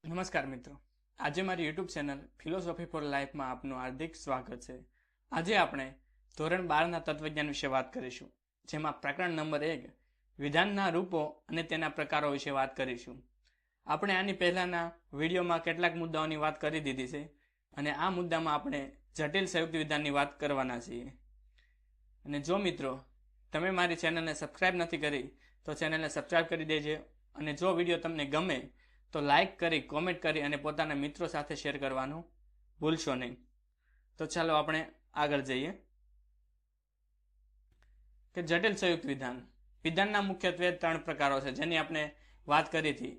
નમસ્કાર મિત્રો, આજે મારી યુટ્યુબ ચેનલ ફિલોસોફી ફોર લાઈફમાં આપનું હાર્દિક સ્વાગત છે. આજે આપણે ધોરણ 12ના તત્વજ્ઞાન વિશે વાત કરીશું, જેમાં પ્રકરણ નંબર 1 વિધાનના રૂપો અને તેના પ્રકારો વિશે વાત કરીશું. આપણે આની પહેલાના વિડીયોમાં કેટલાક મુદ્દાઓની વાત કરી દીધી છે અને આ મુદ્દામાં આપણે જટિલ સંયુક્ત વિધાનની વાત કરવાના છીએ. અને જો મિત્રો તમે મારી ચેનલને સબસ્ક્રાઈબ નથી કરી તો ચેનલને સબસ્ક્રાઈબ કરી દેજો અને જો વિડીયો તમને ગમે તો લાઈક કરી, કોમેન્ટ કરી અને પોતાના મિત્રો સાથે શેર કરવાનું ભૂલશો નહીં. તો ચાલો આપણે આગળ જઈએ કે જટિલ સંયુક્ત વિધાન. વિધાનના મુખ્યત્વે 3 પ્રકારો છે, જેની આપણે વાત કરી હતી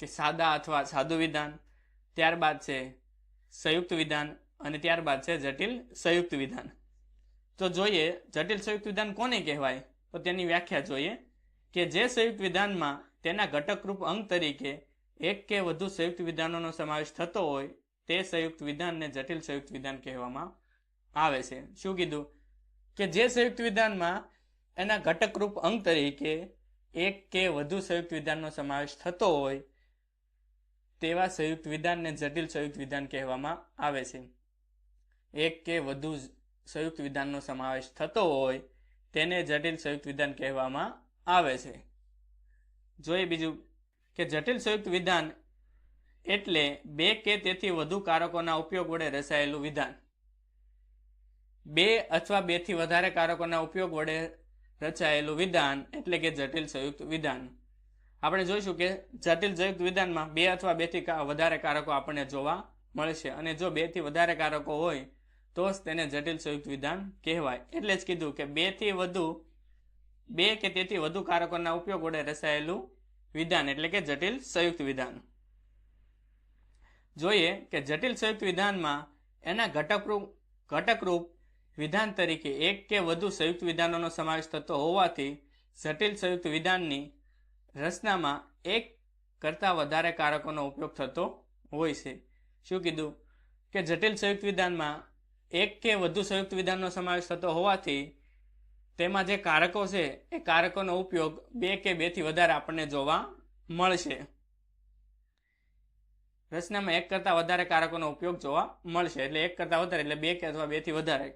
કે સાદા અથવા સાદું વિધાન, ત્યારબાદ છે સંયુક્ત વિધાન અને ત્યારબાદ છે જટિલ સંયુક્ત વિધાન. તો જોઈએ જટિલ સંયુક્ત વિધાન કોને કહેવાય, તો તેની વ્યાખ્યા જોઈએ કે જે સંયુક્ત વિધાનમાં તેના ઘટકરૂપ અંગ તરીકે એક કે વધુ સંયુક્ત વિધાનોનો સમાવેશ થતો હોય તે સંયુક્ત વિધાનને જટિલ સંયુક્ત વિધાન કહેવામાં આવે છે. શું કીધું કે જે સંયુક્ત વિધાનમાં એના ઘટકરૂપ અંગ તરીકે એક કે વધુ સંયુક્ત વિધાનનો સમાવેશ થતો હોય તેવા સંયુક્ત વિધાનને જટિલ સંયુક્ત વિધાન કહેવામાં આવે છે. એક કે વધુ સંયુક્ત વિધાનનો સમાવેશ થતો હોય તેને જટિલ સંયુક્ત વિધાન કહેવામાં આવે છે. જોઈએ બીજું કે જટિલ સંયુક્ત વિધાન એટલે 2 કે તેથી વધુ કારકોના ઉપયોગ વડે રચાયેલું વિધાન. 2 અથવા 2 થી વધારે કારકોના ઉપયોગ વડે રચાયેલું વિધાન એટલે કે જટિલ સંયુક્ત વિધાન. આપણે જોઈશું કે જટિલ સંયુક્ત વિધાનમાં 2 અથવા 2 થી વધારે કારકો આપણને જોવા મળશે અને જો 2 થી વધારે કારકો હોય તો જ તેને જટિલ સંયુક્ત વિધાન કહેવાય. એટલે જ કીધું કે 2 કે તેથી વધુ કારકોના ઉપયોગ વડે રચાયેલું વિધાન એટલે કે જટિલ સંયુક્ત વિધાન. જોઈએ કે જટિલ સંયુક્ત વિધાનમાં એના ઘટકરૂપ વિધાન તરીકે એક કે વધુ સંયુક્ત વિધાનોનો સમાવેશ થતો હોવાથી જટિલ સંયુક્ત વિધાનની રચનામાં એક કરતાં વધારે કારકોનો ઉપયોગ થતો હોય છે. શું કીધું કે જટિલ સંયુક્ત વિધાનમાં એક કે વધુ સંયુક્ત વિધાનનો સમાવેશ થતો હોવાથી તેમાં જે કારકો છે એ કારકોનો ઉપયોગ 2 કે 2 થી વધારે આપણને જોવા મળશે. રચનામાં એક કરતાં વધારે કારકોનો ઉપયોગ જોવા મળશે, એટલે એક કરતાં વધારે એટલે 2 કે અથવા 2 થી વધારે.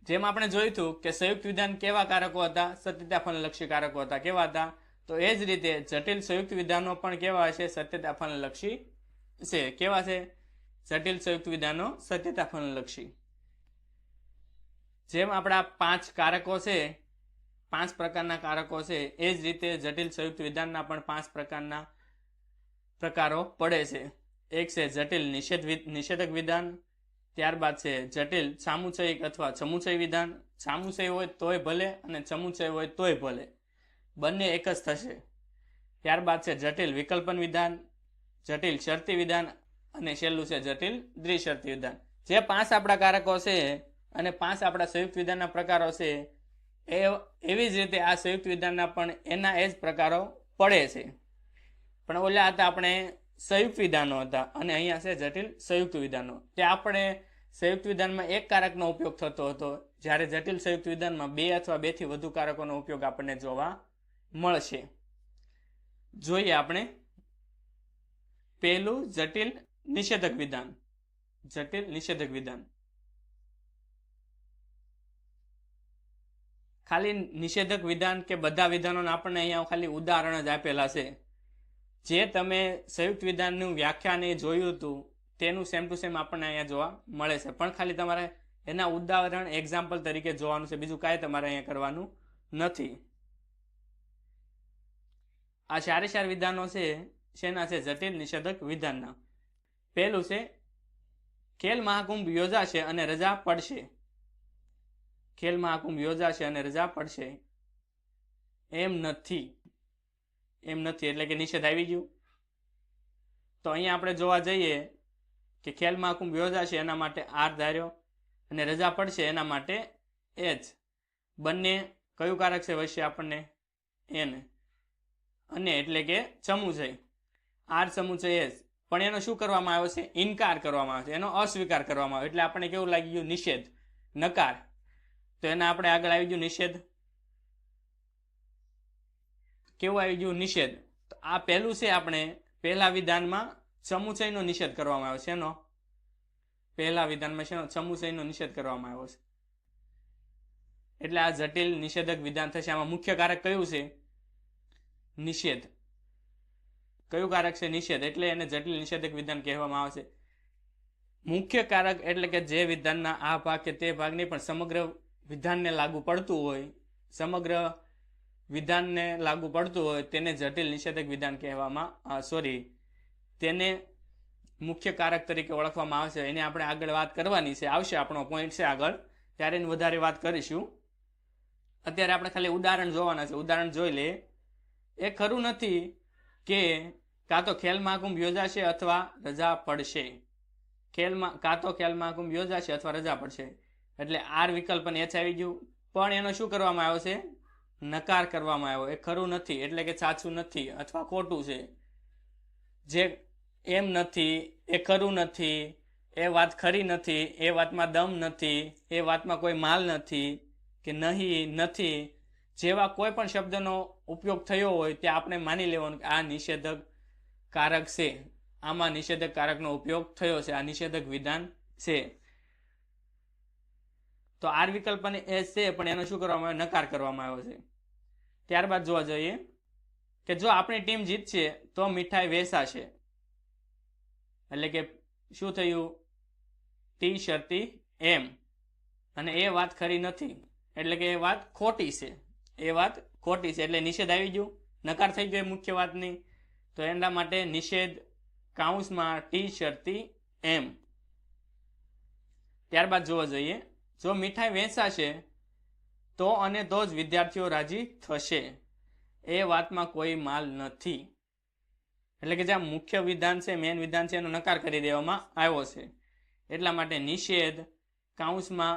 જેમ આપણે જોયું હતું કે સંયુક્ત વિધાન કેવા કારકો હતા, સત્યતા ફલનલક્ષી કારકો હતા. કેવા હતા? તો એ જ રીતે જટિલ સંયુક્ત વિધાનો પણ કેવા છે? સત્યતા ફલનલક્ષી છે. કેવા છે? જટિલ સંયુક્ત વિધાનો સત્યતા ફલનલક્ષી. જેમ આપણા 5 કારકો છે, 5 પ્રકારના કારકો છે, એ જ રીતે જટિલ સંયુક્ત વિધાનના પણ 5 પ્રકારના પ્રકારો પડે છે. એક છે જટિલ નિષેધક વિધાન, ત્યારબાદ છે જટિલ સામુચયિક અથવા સમુચય વિધાન. સામુચય હોય તોય ભલે અને સમુચય હોય તોય ભલે, બંને એક જ થશે. ત્યારબાદ છે જટિલ વિકલ્પન વિધાન, જટિલ શરતી વિધાન અને છેલ્લું છે જટિલ દ્વિશરતી વિધાન. જે 5 આપણા કારકો છે અને 5 આપણા સંયુક્ત વિધાનના પ્રકારો છે એવી જ રીતે આ સંયુક્ત વિધાનના પણ એના એ જ પ્રકારો પડે છે. પણ ઓલા હતા આપણે સંયુક્ત વિધાનો હતા અને અહીંયા છે જટિલ સંયુક્ત વિધાનો. તે આપણે સંયુક્ત વિધાનમાં એક કારકનો ઉપયોગ થતો હતો, જ્યારે જટિલ સંયુક્ત વિધાનમાં 2 અથવા 2 થી વધુ કારકોનો ઉપયોગ આપણને જોવા મળશે. જોઈએ આપણે પહેલું જટિલ નિષેધક વિધાન. જટિલ નિષેધક વિધાન ખાલી નિષેધક વિધાન કે બધા વિધાનોના આપણને અહીંયા ખાલી ઉદાહરણ જ આપેલા છે. જે તમે સંયુક્ત વિધાનનું વ્યાખ્યા ને જોયું હતું તેનું સેમ ટુ સેમ આપણને અહીંયા જોવા મળે છે, પણ ખાલી તમારે એના ઉદાહરણ એક્ઝામ્પલ તરીકે જોવાનું છે, બીજું કાંઈ તમારે અહીંયા કરવાનું નથી. આ 4 વિધાનો છે શેના છે? જટિલ નિષેધક વિધાનના. પહેલું છે ખેલ મહાકુંભ યોજાશે અને રજા પડશે. ખેલ મહાકુંભ યોજાશે અને રજા પડશે. એમ નથી એટલે કે નિષેધ આવી ગયું. તો અહીંયા આપણે જોવા જઈએ કે ખેલ મહાકુંભ યોજાશે એના માટે આર ધાર્યો અને રજા પડશે એના માટે એચ. બંને કયું કારક છે વચ્ચે આપણને? એને. અને એટલે કે સમુચય. R સમુચય H. પણ એનો શું કરવામાં આવ્યો છે? ઇનકાર કરવામાં આવ્યો છે, એનો અસ્વીકાર કરવામાં આવ્યો. એટલે આપણને કેવું લાગી ગયું? નિષેધ, નકાર. તો એના આપણે આગળ આવી ગયું નિષેધ. કેવું આવી ગયું? નિષેધ. તો આ પહેલું છે, આપણે પહેલા વિધાનમાં સમુચયનો નિષેધ કરવામાં આવ્યો છે. એનો પહેલા વિધાનમાં શેનો સમુચયનો નિષેધ કરવામાં આવ્યો છે. એટલે આ જટિલ નિષેધક વિધાન થશે. આમાં મુખ્ય કારક કયું છે? નિષેધ. કયું કારક છે? નિષેધ. એટલે એને જટિલ નિષેધક વિધાન કહેવામાં આવે છે. મુખ્ય કારક એટલે કે જે વિધાનના આ ભાગ કે તે ભાગ નહીં પણ સમગ્ર વિધાનને લાગુ પડતું હોય, સમગ્ર વિધાનને લાગુ પડતું હોય તેને જટિલ નિષેધક વિધાન કહેવામાં તેને મુખ્ય કારક તરીકે ઓળખવામાં આવે છે. એને આપણે આગળ વાત કરવાની છે, આવશે આપણો પોઈન્ટ છે આગળ, ત્યારે એની વધારે વાત કરીશું. અત્યારે આપણે ખાલી ઉદાહરણ જોવાના છે. ઉદાહરણ જોઈ લે. એ ખરું નથી કે કાં તો ખેલ મહાકુંભ યોજાશે અથવા રજા પડશે. કાં તો ખેલ મહાકુંભ યોજાશે અથવા રજા પડશે. એટલે આર વિકલ્પ પણ એચ આવી ગયું, પણ એનો શું કરવામાં આવ્યો છે? નકાર કરવામાં આવ્યો. એ ખરું નથી એટલે કે સાચું નથી અથવા ખોટું છે. જે એમ નથી, એ ખરું નથી, એ વાત ખરી નથી, એ વાતમાં દમ નથી, એ વાતમાં કોઈ માલ નથી, કે નહીં, નથી જેવા કોઈ પણ શબ્દનો ઉપયોગ થયો હોય તે આપણે માની લેવાનું કે આ નિષેધક કારક છે. આમાં નિષેધક કારકનો ઉપયોગ થયો છે, આ નિષેધક વિધાન છે. તો આર વિકલ્પ અને એસ છે, પણ એનો શું કરવામાં આવ્યો? નકાર કરવામાં આવ્યો છે. ત્યારબાદ જોવા જઈએ કે જો આપણી ટીમ જીતશે તો મીઠાઈ વેચાશે. એટલે કે શું થયું? ટી શરતી એમ, અને એ વાત ખરી નથી એટલે કે એ વાત ખોટી છે. એ વાત ખોટી છે એટલે નિષેધ આવી ગયું, નકાર થઈ ગયો મુખ્ય વાતની. તો એના માટે નિષેધ કાઉન્સમાં ટી શરતી એમ. ત્યારબાદ જોવા જોઈએ, જો મીઠાઈ વેચાશે તો અને તો જ વિદ્યાર્થીઓ રાજી થશે. એ વાતમાં કોઈ માલ નથી. એટલે કે જે મુખ્ય વિધાન છે, મેન વિધાન છે, એનો નકાર કરી દેવામાં આવ્યો છે. એટલા માટે નિષેધ કાઉન્સમાં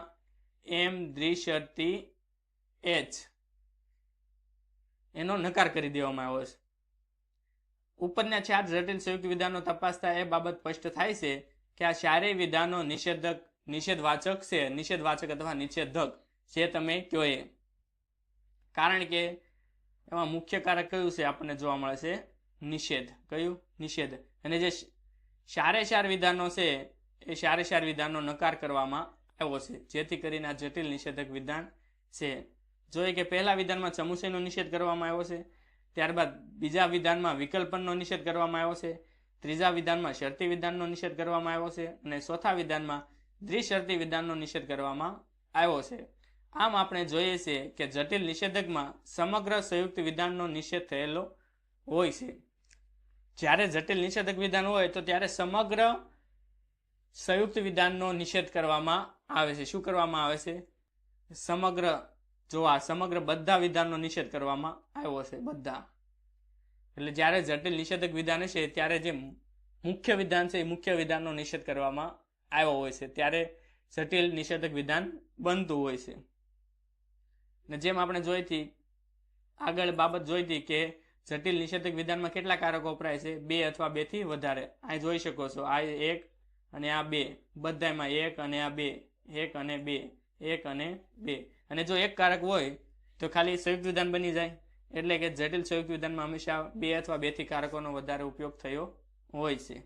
એમ દ્વિશર્તી એચ એનો નકાર કરી દેવામાં આવ્યો છે. ઉપરના 4 જટિલ સંયુક્ત વિધાનો તપાસતા એ બાબત સ્પષ્ટ થાય છે કે આ ચારેય વિધાનો નિષેધવાચક છે, નિષેધવાચક અથવા નિષેધક જે તમે કહો એ. કારણ કે એમાં મુખ્ય કારક કયું છે? આપણને જોવા મળે છે નિષેધ. કયું? નિષેધ. અને જે ચારે વિધાનો છે એ ચારે વિધાનો નકાર કરવામાં આવ્યો છે, જેથી કરીને આ જટિલ નિષેધક વિધાન છે. જોઈએ કે પહેલા વિધાનમાં સમુચયનો નિષેધ કરવામાં આવ્યો છે, ત્યારબાદ બીજા વિધાનમાં વિકલ્પનનો નિષેધ કરવામાં આવ્યો છે, ત્રીજા વિધાનમાં શરતી વિધાનનો નિષેધ કરવામાં આવ્યો છે, અને ચોથા વિધાનમાં દ્વિશરતી વિધાનનો નિષેધ કરવામાં આવ્યો છે. આમ આપણે જોઈએ છે કે જટિલ નિષેધકમાં સમગ્ર સંયુક્ત વિધાનનો નિષેધ થયેલો હોય છે. જ્યારે જટિલ નિષેધક વિધાન હોય તો ત્યારે સમગ્ર સંયુક્ત વિધાનનો નિષેધ કરવામાં આવે છે. શું કરવામાં આવે છે? સમગ્ર બધા વિધાનનો નિષેધ કરવામાં આવ્યો છે, બધા. એટલે જ્યારે જટિલ નિષેધક વિધાન છે ત્યારે જે મુખ્ય વિધાન છે એ મુખ્ય વિધાનનો નિષેધ કરવામાં આવ્યો હોય છે, ત્યારે જટિલ નિષેધક વિધાન બનતું હોય છે. ને જેમ આપણે આગળ બાબત જોઈ હતી કે જટિલ નિષેધક વિધાનમાં કેટલા કારકો વપરાય છે? 2 અથવા 2 થી વધારે. અહીં જોઈ શકો છો, આ 1 અને આ 2, બધામાં 1 અને આ 2, 1 અને 2, 1 અને 2. અને જો એક કારક હોય તો ખાલી સંયુક્ત વિધાન બની જાય. એટલે કે જટિલ સંયુક્ત વિધાનમાં હંમેશા 2 અથવા 2 થી કારકોનો વધારે ઉપયોગ થયો હોય છે.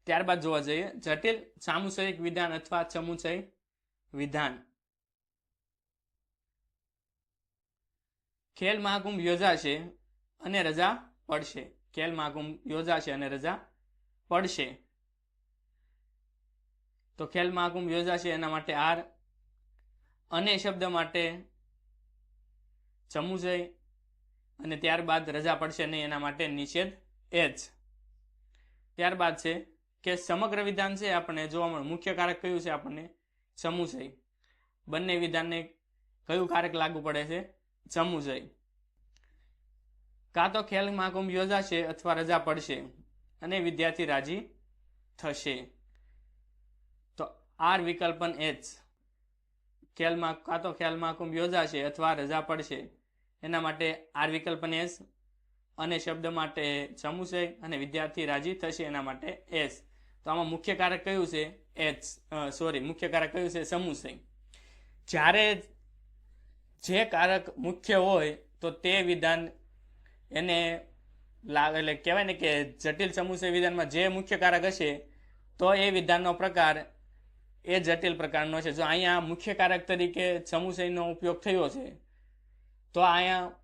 ત્યારબાદ જોવા જઈએ જટિલ સામુચયિક વિધાન અથવા સમુચય વિધાન. ખેલ મહાકુંભ યોજાશે અને રજા પડશે. ખેલ મહાકુંભ યોજાશે અને રજા પડશે. તો ખેલ મહાકુંભ યોજાશે એના માટે આર, અને શબ્દ માટે સમુચય, અને ત્યારબાદ રજા પડશે નહીં એના માટે નિષેધ એચ. ત્યારબાદ છે કે સમગ્ર વિધાન છે આપણને જોવા મળે. મુખ્ય કારક કયું છે? આપણને સમુચય. બંને વિધાનને કયું કારક લાગુ પડે છે? સમુચય. કાં તો ખેલ મહાકુંભ યોજાશે અથવા રજા પડશે અને વિદ્યાર્થી રાજી થશે. તો આર વિકલ્પન એચ. કાં તો ખેલ મહાકુંભ યોજાશે અથવા રજા પડશે એના માટે આર વિકલ્પન એસ, અને શબ્દ માટે સમુચય, અને વિદ્યાર્થી રાજી થશે એના માટે એસ. તો આમાં મુખ્ય કારક કયું છે? એચ. મુખ્ય કારક કયું છે? સમુચય. જ્યારે જે કારક મુખ્ય હોય તો તે વિધાન એને એટલે કહેવાય ને કે જટિલ સમુચય વિધાનમાં જે મુખ્ય કારક હશે તો એ વિધાનનો પ્રકાર એ જટિલ પ્રકારનો છે. જો અહીંયા મુખ્ય કારક તરીકે સમુચયનો ઉપયોગ થયો છે તો અહીંયા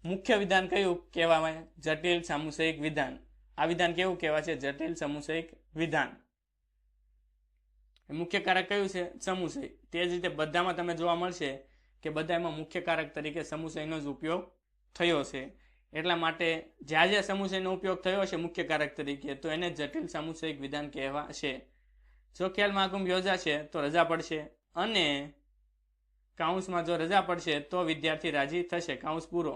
મુખ્ય વિધાન કયું કહેવાય? જટિલ સામુચયિક વિધાન. આ વિધાન કેવું કહેવાય છે? જટિલ સમુચયિક વિધાન. મુખ્ય કારક કયું છે? સમુચય. તે જ રીતે બધામાં તમે જોવા મળશે કે બધામાં મુખ્ય કારક તરીકે સમુચયનો જ ઉપયોગ થયો છે. એટલા માટે જ્યાં જ્યાં સમુચયનો ઉપયોગ થયો છે મુખ્ય કારક તરીકે તો એને જટિલ સામુચયિક વિધાન કહેવાશે. જો ખેલ મહાકુંભ યોજાશે તો રજા પડશે અને કાઉન્સમાં જો રજા પડશે તો વિદ્યાર્થી રાજી થશે. કાઉન્સ પૂરો.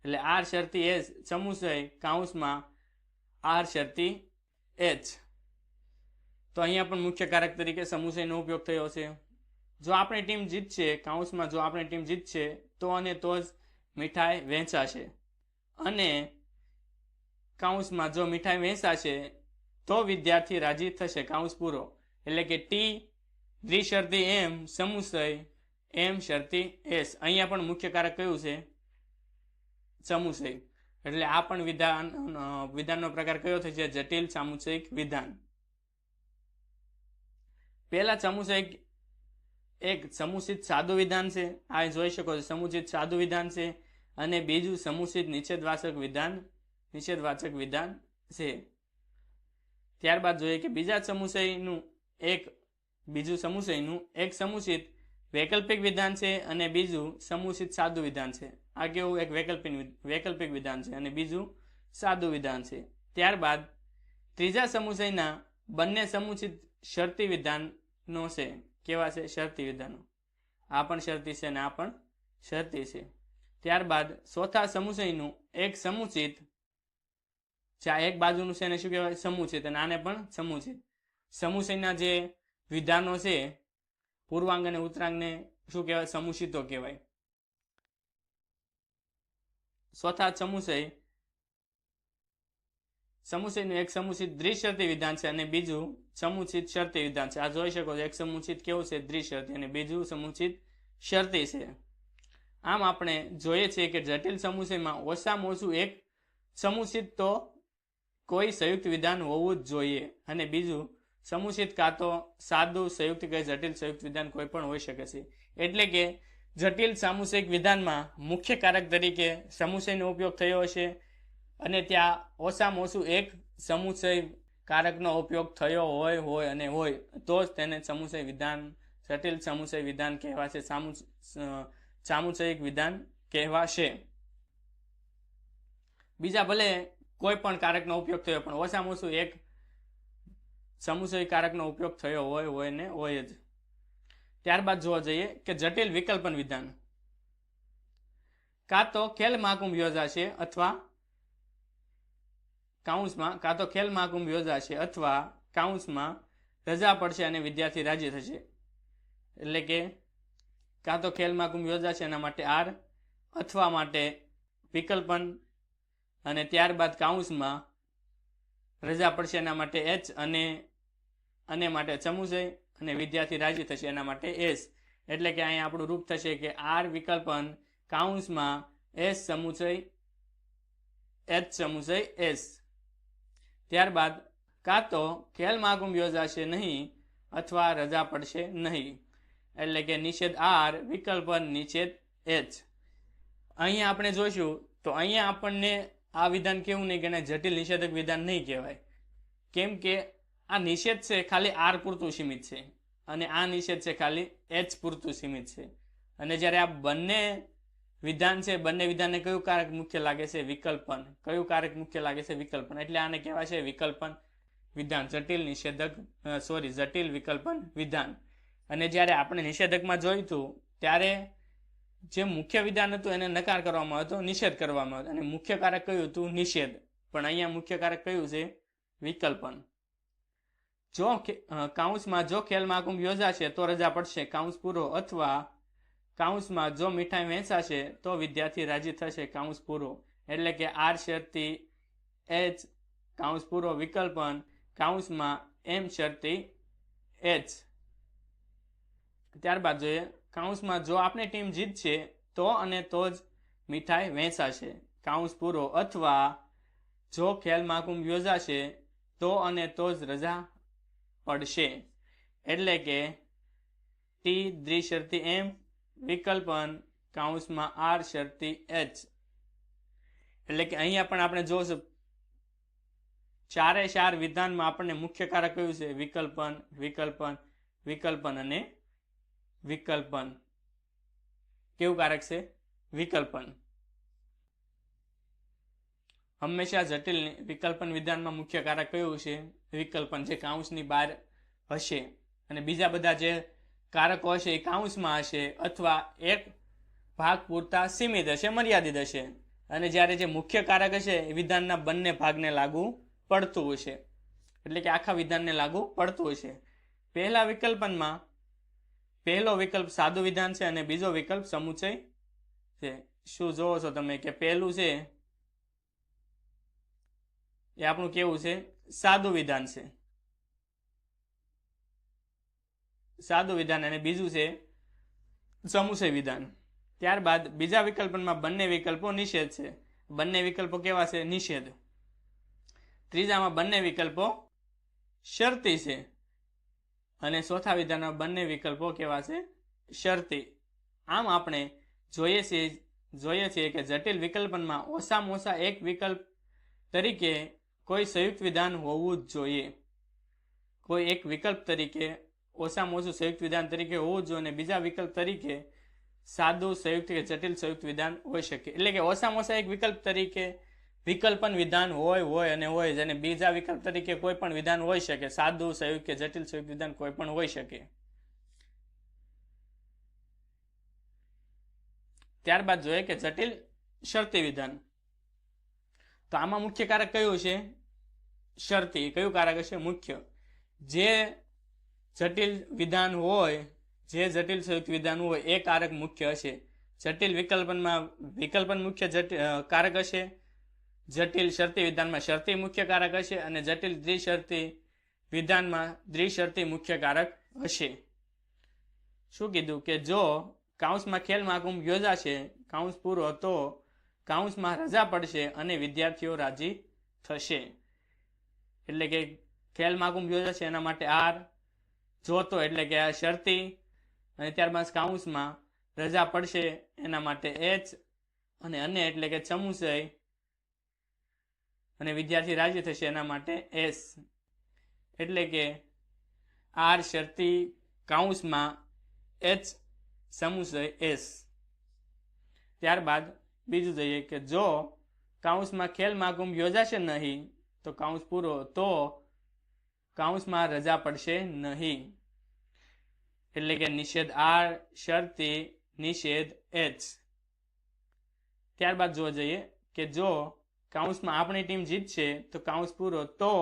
એટલે આર શરતી એચ સમુચય કાઉન્સમાં આર શરતી એચ. તો અહીંયા પણ મુખ્ય કારક તરીકે સમુચયનો ઉપયોગ થયો છે. જો આપણી ટીમ જીતશે કાઉન્સમાં જો આપણી ટીમ જીતશે તો અને તો જ મીઠાઈ વહેંચાશે અને કાઉન્સમાં જો મીઠાઈ વહેંચાશે તો વિદ્યાર્થી રાજી થશે. કાઉન્સ પૂરો. એટલે કે ટી દ્વિશરતી એમ સમુચય એમ શરતી એસ. અહીંયા પણ મુખ્ય કારક કયું છે? સમુચય. એટલે આ પણ વિધાનનો પ્રકાર કયો થશે? જટિલ સામુચયિક વિધાન. પહેલા સમુચયિક એક સમુચિત સાદું વિધાન છે, આ જોઈ શકો છો સમુચિત સાદું વિધાન છે, અને બીજું સમુચિત નિષેધવાચક વિધાન છે. ત્યારબાદ જોઈએ કે બીજું સમુચયનું એક સમુચિત વૈકલ્પિક વિધાન છે અને બીજું સમુચિત સાદું વિધાન છે. આ કેવું? એક વૈકલ્પિક વિધાન છે અને બીજું સાદું વિધાન છે. ત્યારબાદ ત્રીજા સમુચયના બંને સમુચિત શરતી વિધાનો છે. કેવા છે? શરતી વિધાનો. આ પણ શરતી છે અને આ પણ શરતી છે. ત્યારબાદ ચોથા સમુચયનું એક સમુચિત, એક બાજુનું છે એને શું કહેવાય? સમુચિત, અને આને પણ સમુચિત. સમુચયના જે વિધાનો છે પૂર્વાંગ અને ઉત્તરાંગને શું કહેવાય? સમુચિતો કહેવાય. ચોથા સમુચયનું એક સમુચિત દ્વિશરતી વિધાન છે અને બીજું સમુચિત શરતી વિધાન છે. આ જોઈ શકો છો એક સમુચિત કેવું છે? દ્વિશરતી, અને બીજું સમુચિત શરતી છે. આમ આપણે જોઈએ છીએ કે જટિલ સમુચયમાં ઓછામાં ઓછું એક સમુચિત તો કોઈ સંયુક્ત વિધાન હોવું જ જોઈએ, અને બીજું સમુચિત કાં તો સાદું સંયુક્ત કે જટિલ સંયુક્ત વિધાન કોઈ પણ હોઈ શકે છે. એટલે કે જટિલ સામુચયિક વિધાનમાં મુખ્ય કારક તરીકે સમુચયનો ઉપયોગ થયો હશે અને ત્યાં ઓછામાં ઓછું એક સમુચય કારકનો ઉપયોગ થયો હોય તો જ તેને સમુચય વિધાન, જટિલ સમુચય વિધાન કહેવાશે, સામુચયિક વિધાન કહેવાશે. બીજા ભલે કોઈ પણ કારકનો ઉપયોગ થયો પણ ઓછામાં ઓછું એક સમુચય કારકનો ઉપયોગ થયો હોય જ. ત્યારબાદ જોવા જઈએ કે જટિલ વિકલ્પન વિધાન. કાં તો ખેલ મહાકુંભ યોજાશે અથવા કાઉન્સમાં રજા પડશે અને વિદ્યાર્થી રાજી થશે. એટલે કે કાં તો ખેલ મહાકુંભ યોજાશે એના માટે આર, અથવા માટે વિકલ્પન, અને ત્યારબાદ કાઉન્સમાં રજા પડશે એના માટે એચ, અને માટે સમુચય, અને વિદ્યાર્થી રાજી થશે એના માટે એસ. એટલે કે અહીંયા આપણું રૂપ થશે કે આર વિકલ્પન કાઉન્સમાં એસ સમુચય એચ સમુચય એસ. ત્યારબાદ કાં તો ખેલ મહાકુંભ યોજાશે નહીં અથવા રજા પડશે નહીં. એટલે કે નિષેધ આર વિકલ્પન નિષેધ એચ. અહીંયા આપણે જોઈશું તો અહીંયા આપણને આ વિધાન કેવું નહીં કે જટિલ નિષેધક વિધાન નહીં કહેવાય, કેમ કે આ નિષેધ છે ખાલી આર પૂરતું સીમિત છે અને આ નિષેધ છે ખાલી એચ પૂરતું સીમિત છે. અને જ્યારે આ બંને વિધાન છે, બંને વિધાનને કયું કારક મુખ્ય લાગે છે? વિકલ્પન. કયું કારક મુખ્ય લાગે છે? વિકલ્પન. એટલે આને કહેવાય છે વિકલ્પન વિધાન, જટિલ વિકલ્પન વિધાન. અને જ્યારે આપણે નિષેધકમાં જોયું હતું ત્યારે જે મુખ્ય વિધાન હતું એને નકાર કરવામાં આવ્યો હતો, નિષેધ કરવામાં આવ્યો, અને મુખ્ય કારક કયું હતું? નિષેધ. પણ અહીંયા મુખ્ય કારક કયું છે? વિકલ્પન. જો કાઉન્સમાં જો ખેલ મહાકુંભ યોજાશે તો રજા પડશે, કાઉન્સ પૂરો, અથવા કાઉન્સમાં જો મીઠાઈ વહેંચાશે તો વિદ્યાર્થી રાજી થશે, કાઉન્સ પૂરો. એટલે કે આર શરતી એચ કાઉન્સ પૂરો વિકલ્પન કાઉન્સમાં એમ શરતી એચ. ત્યારબાદ જોઈએ કાઉન્સમાં જો આપણી ટીમ જીતશે તો અને તો જ મીઠાઈ વહેંચાશે. કૌંસ પૂરો અથવા જો ખેલ મહાકુંભ યોજાશે તો અને તો જ રજા પડશે. એટલે કે ટી દ્વિશરતી એમ વિકલ્પન કૌંસમાં આર શરતી એચ. એટલે કે અહીંયા પણ આપણે જોશું ચારે ચાર વિધાનમાં આપણને મુખ્ય કારક કયું છે? વિકલ્પન, વિકલ્પન, વિકલ્પન અને વિકલ્પન. કેવું કારક છે? વિકલ્પન. હંમેશા જટિલ વિકલ્પન વિધાનમાં મુખ્ય કારક કયું છે? વિકલ્પન, જે કૌંસની બહાર હશે. અને બીજા બધા જે કારકો હશે એ કૌંસમાં હશે અથવા એક ભાગ પૂરતા સીમિત હશે, મર્યાદિત હશે. અને જ્યારે જે મુખ્ય કારક હશે એ વિધાનના બંને ભાગને લાગુ પડતું હશે, એટલે કે આખા વિધાનને લાગુ પડતું હશે. પહેલા વિકલ્પનમાં પહેલો વિકલ્પ સાદું વિધાન છે અને બીજો વિકલ્પ સમુચય છે. શું જોવો છો તમે કે પહેલું છે એ આપણું કેવું છે? સાદું વિધાન છે, સાદું વિધાન, અને બીજું છે સમુચય વિધાન. ત્યારબાદ બીજા વિકલ્પમાં બંને વિકલ્પો નિષેધ છે. બંને વિકલ્પો કેવા છે? નિષેધ. ત્રીજામાં બંને વિકલ્પો શરતી છે અને ચોથા વિધાનમાં બંને વિકલ્પો કેવા છે? શરતી. આમ આપણે જોઈએ છીએ કે જટિલ વિકલ્પનમાં ઓછામાં ઓછા એક વિકલ્પ તરીકે કોઈ સંયુક્ત વિધાન હોવું જ જોઈએ. કોઈ એક વિકલ્પ તરીકે ઓછામાં ઓછું સંયુક્ત વિધાન તરીકે હોવું જ જોઈએ અને બીજા વિકલ્પ તરીકે સાદું સંયુક્ત કે જટિલ સંયુક્ત વિધાન હોઈ શકે. એટલે કે ઓછામાં ઓછા એક વિકલ્પ તરીકે વિકલ્પન વિધાન હોય અને બીજા વિકલ્પ તરીકે કોઈ પણ વિધાન હોઈ શકે. સાદું સંયુક્ત કે જટિલ સંયુક્ત વિધાન કોઈ પણ હોઈ શકે. ત્યારબાદ જોઈએ કે જટિલ શરતી વિધાન. તો આમાં મુખ્ય કારક કયું છે? શરતી. કયું કારક હશે? મુખ્ય. જે જટિલ વિધાન હોય, જે જટિલ સંયુક્ત વિધાન હોય એ કારક મુખ્ય હશે. જટિલ વિકલ્પનમાં વિકલ્પન મુખ્ય કારક હશે, જટિલ શરતી વિધાનમાં શરતી મુખ્ય કારક હશે અને જટિલ દ્વિશરતી વિધાનમાં દ્વિશરતી મુખ્ય કારક હશે. શું કીધું કે જો કૌંસમાં ખેલ મહાકુંભ યોજાશે, કૌંસ પૂરો, તો કૌંસમાં રજા પડશે અને વિદ્યાર્થીઓ રાજી થશે. એટલે કે ખેલ મહાકુંભ યોજાશે એના માટે આર, જોતો એટલે કે આ શરતી, અને ત્યારબાદ કૌંસમાં રજા પડશે એના માટે એચ, અને એટલે કે સમુચય, અને વિદ્યાર્થી રાજી થશે એના માટે એસ. એટલે કે આર શરતી, કૌંસમાં એચ, સમુચય એસ. ત્યારબાદ બીજું જોઈએ કે જો કૌંસમાં ખેલ મહાકુંભ યોજાશે નહીં તો કૌંસ પૂરો, તો કૌંસમાં રજા પડશે નહીં. એટલે કે નિષેધ આર, શરતી, નિષેધ એચ. ત્યારબાદ જોવા જઈએ કે જો કૌંસમાં આપણી ટીમ જીતશે તો કૌંસ પૂરો, તો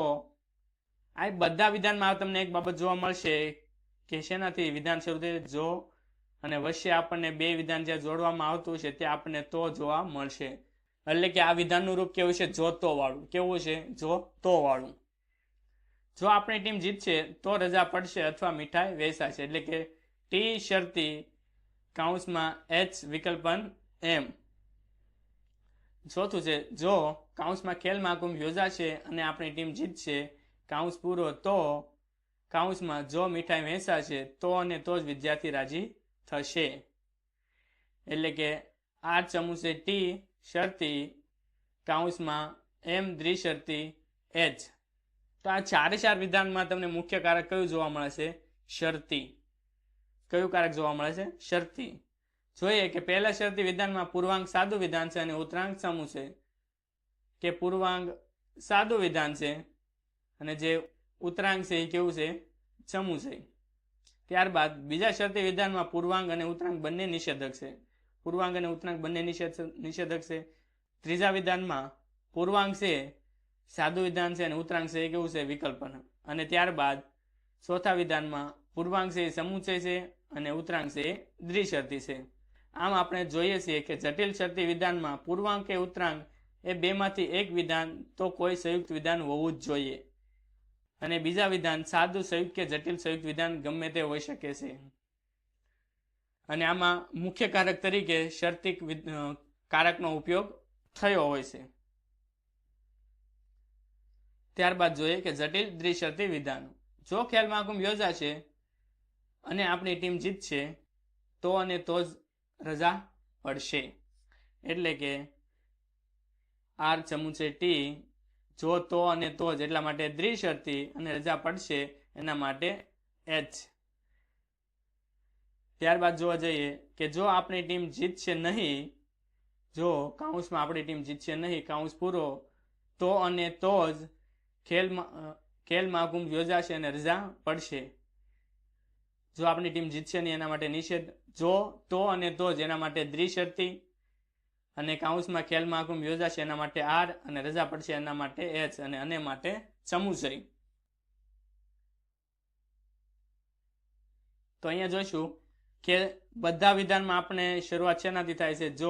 આ બધા વિધાનમાં તમને એક બાબત જોવા મળશે કે શેનાથી વિધાન શરૂ થાય? જો, અને વચ્ચે આપણને બે વિધાન જ્યાં જોડવામાં આવતું છે ત્યાં આપણને તો જોવા મળશે. એટલે કે આ વિધાનનું રૂપ કેવું છે? જો તો વાળું. કેવું છે? જો તો વાળું. જો આપણી ટીમ જીતશે તો રજા પડશે અથવા મીઠાઈ વેચાશે. એટલે કે ટી શરતી, કૌંસમાં એચ વિકલ્પન એમ. ચોથું છે જો કૌંસમાં ખેલ મહાકુંભ યોજાશે અને આપણી ટીમ જીતશે, કૌંસ પૂરો, તો કૌંસમાં જો મીઠાઈ વેચાશે તો અને તો જ વિદ્યાર્થી રાજી થશે. એટલે કે આર સમુચય ટી શરતી, કૌંસમાં એમ દ્વિશરતી એચ. તો આ ચારે ચાર વિધાનમાં તમને મુખ્ય કારક કયું જોવા મળે છે? શરતી. કયું કારક જોવા મળે છે? શરતી. જોઈએ કે પહેલા શરતી વિધાનમાં પૂર્વાંગ સાદું વિધાન છે અને ઉત્તરાંગ સમુચય. કે પૂર્વાંગ સાદું વિધાન છે અને જે ઉત્તરાંગ છે એ કેવું છે? સમુચય. ત્યારબાદ બીજા શરતી વિધાનમાં પૂર્વાંગ અને ઉત્તરાંગ બંને નિષેધક છે. પૂર્વાંગ અને ઉત્તરાંગ બંને નિષેધક છે. ત્રીજા વિધાનમાં પૂર્વાંગ છે સાદું વિધાન છે અને ઉત્તરાંગ છે એ કેવું છે? વિકલ્પન. અને ત્યારબાદ ચોથા વિધાનમાં પૂર્વાંગ છે એ સમુચય છે અને ઉત્તરાંગ છે એ દ્વિશરતી છે. આમ આપણે જોઈએ છીએ કે જટિલ શરતી વિધાનમાં પૂર્વાંગ કે ઉત્તરાંગ એ બેમાંથી એક વિધાન તો કોઈ સંયુક્ત વિધાન હોવું જ જોઈએ, અને બીજા વિધાન સાદું સંયુક્ત કે જટિલ સંયુક્ત વિધાન ગમે તે હોઈ શકે છે. અને આમાં મુખ્ય કારક તરીકે શરતી કારકનો ઉપયોગ થયો હોય છે. ત્યારબાદ જોઈએ કે જટિલ દ્વિશરતી વિધાન. જો ખેલ મહાકુંભ યોજાશે અને આપણી ટીમ જીતશે તો અને તો જ રજા પડશે. એટલે કે આર ચમુચે ટી, જો તો અને તો જ એટલા માટે દ્વિશરતી, અને રજા પડશે એના માટે એચ. ત્યારબાદ જોવા જઈએ કે જો આપણી ટીમ જીતશે નહીં, જો કાઉન્સમાં આપણી ટીમ જીતશે નહીં, કાઉન્સ પૂરો, તો અને તો જ ખેલ મહાકુંભ યોજાશે અને રજા પડશે. જો આપણી ટીમ જીતશે નહીં એના માટે નિષેધ, જો તો અને તો જ એના માટે દ્વિશરતી, અને કાઉન્સમાં ખેલ મહાકુંભ યોજાશે એના માટે આર, અને રજા પડશે એના માટે એચ, અને માટે ચમુચય. તો અહીંયા જોઈશું કે બધા વિધાનમાં આપણે શરૂઆત શેનાથી થાય છે? જો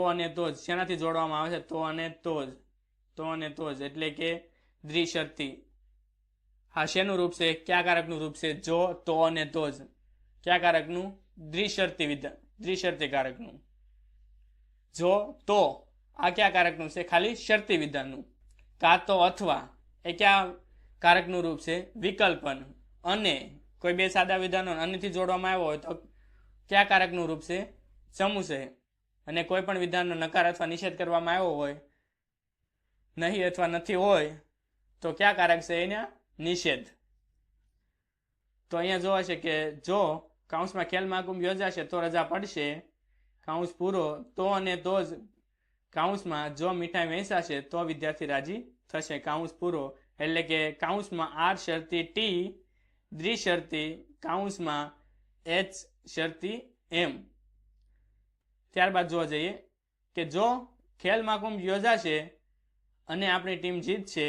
અને તો જ શેનાથી જોડવામાં આવે છે? તો અને તો જ એટલે કે દ્વિશરતી. હા, શેનું રૂપ છે? કયા કારકનું રૂપ છે? જો, તો અને તો જ. કયા કારકનું? દ્વિશરતી વિધાન, દ્વિશરતી કારકનું. જો, તો આ કયા કારકનું છે? ખાલી શરતી વિધાનનું. કા તો, અથવા એ કયા કારકનું રૂપ છે? વિકલ્પન. અને કોઈ બે સાદા વિધાનો અનેથી જોડવામાં આવ્યો હોય તો કયા કારકનું રૂપ છે? ચમુચય. અને કોઈ પણ વિધાનનો નકાર અથવા નિષેધ કરવામાં આવ્યો હોય, નહીં અથવા નથી હોય, તો કયા કારક છે? એના નિષેધ. તો અહીંયા જોવા છે કે જો કાઉન્સમાં ખેલ મહાકુંભ યોજાશે તો રજા પડશે, કાઉન્સ પૂરો, તો અને તો જ કાઉન્સમાં જો મીઠાઈ વહેંચાશે તો વિદ્યાર્થી રાજી થશે, કાઉન્સ પૂરો. એટલે કે કાઉન્સમાં આર શરતી ટી, દ્વિશરતી, કાઉન્સમાં એચ શરતી એમ. ત્યારબાદ જોવા જઈએ કે જો ખેલ મહાકુંભ યોજાશે અને આપણી ટીમ જીતશે,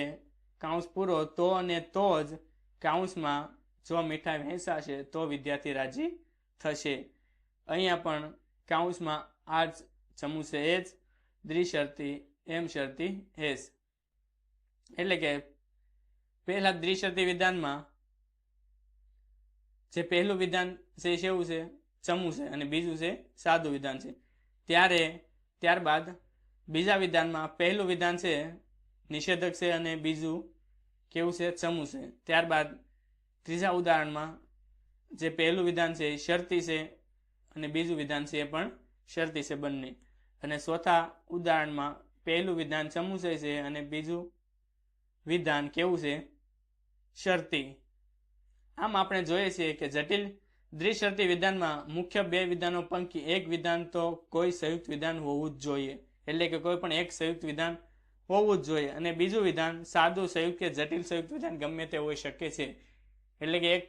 કાઉન્સ પૂરો, તો અને તો જ કાઉન્સમાં જો મીઠાઈ વહેંચાશે તો વિદ્યાર્થી રાજી થશે. અહીંયા પણ કાઉન્સમાં આર ચમુચે એચ, દ્વિશરતી, એમ શરતી એસ. એટલે કે પહેલા દ્વિશરતી વિધાનમાં જે પહેલું વિધાન છે એ કેવું છે? ચમુચે, અને બીજું છે સાદું વિધાન છે. ત્યારબાદ બીજા વિધાનમાં પહેલું વિધાન છે નિષેધક છે અને બીજું કેવું છે? ચમુચે. ત્યારબાદ ત્રીજા ઉદાહરણમાં જે પહેલું વિધાન છે એ શરતી છે અને બીજું વિધાન છે એ પણ શરતી છે બંને. અને ચોથા ઉદાહરણમાં પહેલું વિધાન ચમુચે છે અને બીજું વિધાન કેવું છે? શરતી. આમ આપણે જોઈએ છીએ કે જટિલ દ્વિશરતી વિધાનમાં મુખ્ય બે વિધાનો પૈકી એક વિધાન તો કોઈ સંયુક્ત વિધાન હોવું જ જોઈએ. એટલે કે કોઈ પણ એક સંયુક્ત વિધાન હોવું જ જોઈએ, અને બીજું વિધાન સાદું સંયુક્ત કે જટિલ સંયુક્ત વિધાન ગમે તે હોઈ શકે છે. એટલે કે એક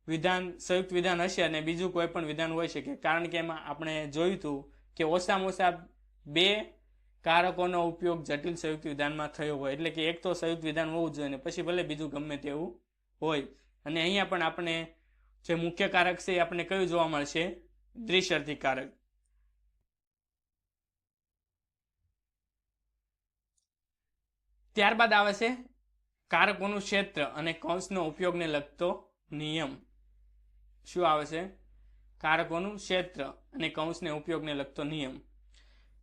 વિધાન સંયુક્ત વિધાન હશે અને બીજું કોઈ પણ વિધાન હોઈ શકે, કારણ કે એમાં આપણે જોયું હતું કે ઓછામાં ઓછા બે કારકોનો ઉપયોગ જટિલ સંયુક્ત વિધાનમાં થયો હોય. એટલે કે એક તો સંયુક્ત વિધાન હોવું જ જોઈએ, ને પછી ભલે બીજું ગમે તેવું હોય. અને અહીંયા પણ આપણે જે મુખ્ય કારક છે એ આપણે કયું જોવા મળશે? દ્વિશરતી કારક. ત્યારબાદ આવે છે કારકોનું ક્ષેત્ર અને કૌંસનો ઉપયોગને લગતો નિયમ. શું આવે છે? કારકોનું ક્ષેત્ર અને કૌંસને ઉપયોગને લગતો નિયમ.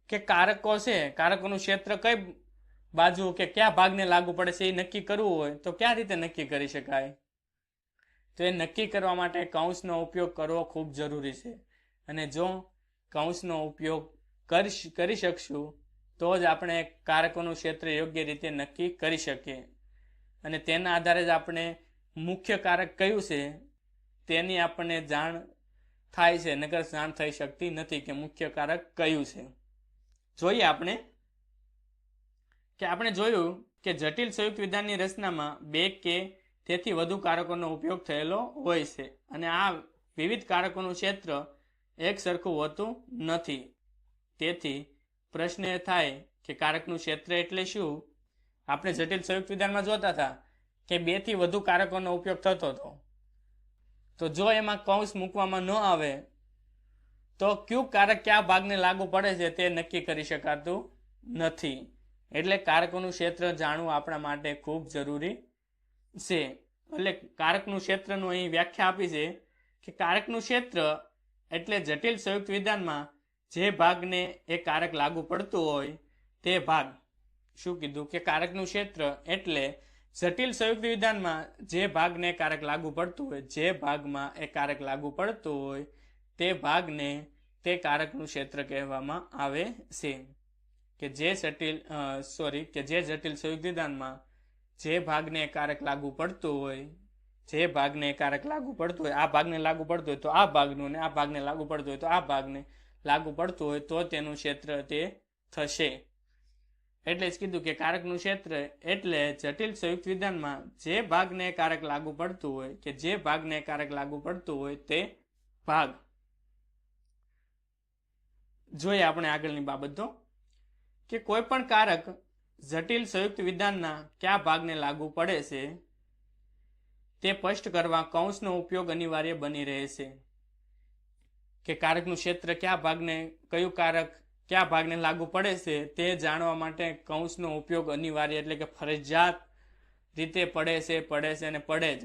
કે કારકો છે, કારકોનું ક્ષેત્ર કઈ બાજુ કે કયા ભાગને લાગુ પડે છે એ નક્કી કરવું હોય તો કયા રીતે નક્કી કરી શકાય? તો એ નક્કી કરવા માટે કૌંસનો ઉપયોગ કરવો ખૂબ જરૂરી છે. અને જો કૌંસનો ઉપયોગ કરી શકશું તો જ આપણે કારકોનું ક્ષેત્ર યોગ્ય રીતે નક્કી કરી શકીએ. અને તેના આધારે જ આપણે મુખ્ય કારક કયું છે તેની આપણને જાણ થાય છે, નકર જાણ થઈ શકતી નથી કે મુખ્ય કારક કયું છે. જોઈએ આપણે જોયું કે જટિલ સંયુક્ત વિધાનની રચનામાં બે કે તેથી વધુ કારકોનો ઉપયોગ થયેલો હોય છે, અને આ વિવિધ કારકોનું ક્ષેત્ર એક સરખું હોતું નથી. તેથી પ્રશ્ન એ થાય કે કારકનું ક્ષેત્ર એટલે શું? આપણે જટિલ સંયુક્ત વિધાનમાં જોતા હતા કે બે થી વધુ કારકોનો ઉપયોગ થતો હતો, તો જો એમાં કૌંસ મૂકવામાં ન આવે તો કયું કારક કયા ભાગને લાગુ પડે છે તે નક્કી કરી શકાતું નથી. એટલે કારકોનું ક્ષેત્ર જાણવું આપણા માટે ખૂબ જરૂરી છે. એટલે કારકનું ક્ષેત્રનું અહીં વ્યાખ્યા આપી છે કે કારકનું ક્ષેત્ર એટલે જટિલ સંયુક્ત વિધાનમાં જે ભાગને એ કારક લાગુ પડતું હોય તે ભાગ. શું કીધું કે કારકનું ક્ષેત્ર એટલે જટિલ સંયુક્ત વિધાનમાં જે ભાગને કારક લાગુ પડતું હોય, જે ભાગમાં એ કારક લાગુ પડતું હોય તે ભાગને તે કારકનું ક્ષેત્ર કહેવામાં આવે છે. કે જે જટિલ સંયુક્ત વિધાનમાં જે ભાગને કારક લાગુ પડતું હોય, જે ભાગને કારક લાગુ પડતું હોય, આ ભાગને લાગુ પડતું હોય તો આ ભાગનું, ને આ ભાગને લાગુ પડતું હોય તો આ ભાગને લાગુ પડતું હોય તો તેનું ક્ષેત્ર તે થશે. એટલે જ કીધું કે કારકનું ક્ષેત્ર એટલે જટિલ સંયુક્ત વિધાનમાં જે ભાગને કારક લાગુ પડતું હોય, કે જે ભાગને કારક લાગુ પડતું હોય તે ભાગ. જોઈએ આપણે આગળની બાબતો કે કોઈ પણ કારક જટિલ સંયુક્ત વિધાનના કયા ભાગને લાગુ પડે છે તે સ્પષ્ટ કરવા કૌંસનો ઉપયોગ અનિવાર્ય બની રહે છે. કે કારકનું ક્ષેત્ર કયું કારક કયા ભાગને લાગુ પડે છે તે જાણવા માટે કૌંસનો ઉપયોગ અનિવાર્ય એટલે કે ફરજિયાત રીતે પડે છે અને પડે જ.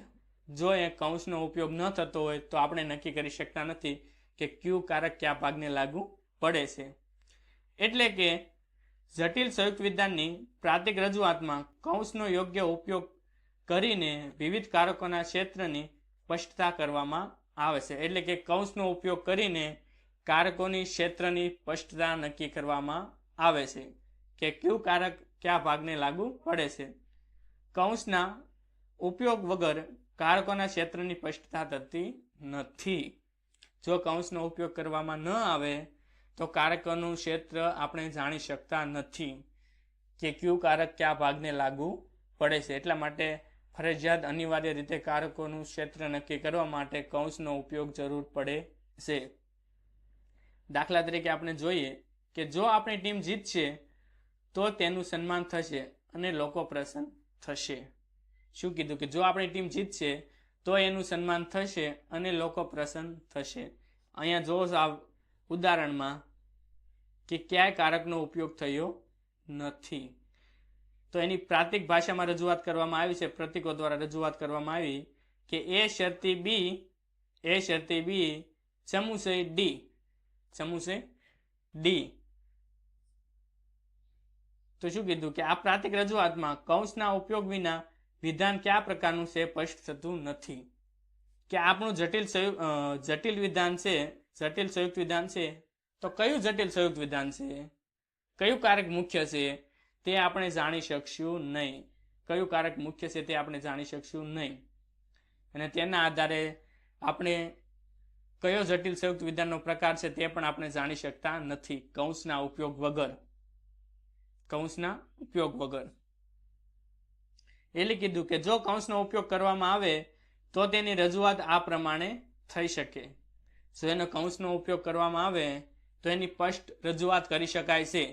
જો એ કૌંસનો ઉપયોગ ન થતો હોય તો આપણે નક્કી કરી શકતા નથી કે કયું કારક કયા ભાગને લાગુ પડે છે. એટલે કે જટિલ સંયુક્ત વિધાનની પ્રાતિક રજૂઆતમાં કૌંસનો યોગ્ય ઉપયોગ કરીને વિવિધ કારકોના ક્ષેત્રની સ્પષ્ટતા કરવામાં આવે છે. એટલે કે કૌંસનો ઉપયોગ કરીને કારકોની ક્ષેત્રની સ્પષ્ટતા નક્કી કરવામાં આવે છે કે કયું કારક કયા ભાગને લાગુ પડે છે. કૌંસના ઉપયોગ વગર કારકોના ક્ષેત્રની સ્પષ્ટતા થતી નથી. જો કૌંસનો ઉપયોગ કરવામાં ન આવે તો કારકોનું ક્ષેત્ર આપણે જાણી શકતા નથી કે કયું કારક કયા ભાગને લાગુ પડે છે. એટલા માટે ફરજિયાત અનિવાર્ય રીતે કારકોનું ક્ષેત્ર નક્કી કરવા માટે કૌંસનો ઉપયોગ જરૂર પડે છે. દાખલા તરીકે આપણે જોઈએ કે જો આપણી ટીમ જીતશે તો તેનું સન્માન થશે અને લોકો પ્રસન્ન થશે. શું કીધું કે જો આપણી ટીમ જીતશે તો એનું સન્માન થશે અને લોકો પ્રસન્ન થશે. અહીંયા જો આ ઉદાહરણમાં કે ક્યાંય કારકનો ઉપયોગ થયો નથી તો એની પ્રાતિક ભાષામાં રજૂઆત કરવામાં આવી છે, પ્રતીકો દ્વારા રજૂઆત કરવામાં આવી કે એ શરતી બી સમુચય ડી. તો શું કીધું કે આ પ્રાતિક રજૂઆતમાં કૌંસના ઉપયોગ વિના વિધાન કયા પ્રકારનું છે સ્પષ્ટ થતું નથી. કે આપણું જટિલ સંયુક્ત વિધાન છે તો કયું જટિલ સંયુક્ત વિધાન છે, કયું કારક મુખ્ય છે તે આપણે જાણી શકશું નહીં. કયું કારક મુખ્ય છે તે આપણે જાણી શકશું નહીં અને તેના આધારે આપણે કયો જટિલ સંયુક્ત વિધાનનો પ્રકાર છે તે પણ આપણે જાણી શકતા નથી કૌંસના ઉપયોગ વગર. એટલે કીધું કે જો કૌંસનો ઉપયોગ કરવામાં આવે તો તેની રજૂઆત આ પ્રમાણે થઈ શકે. જો એનો કૌંસનો ઉપયોગ કરવામાં આવે તો એની સ્પષ્ટ રજૂઆત કરી શકાય છે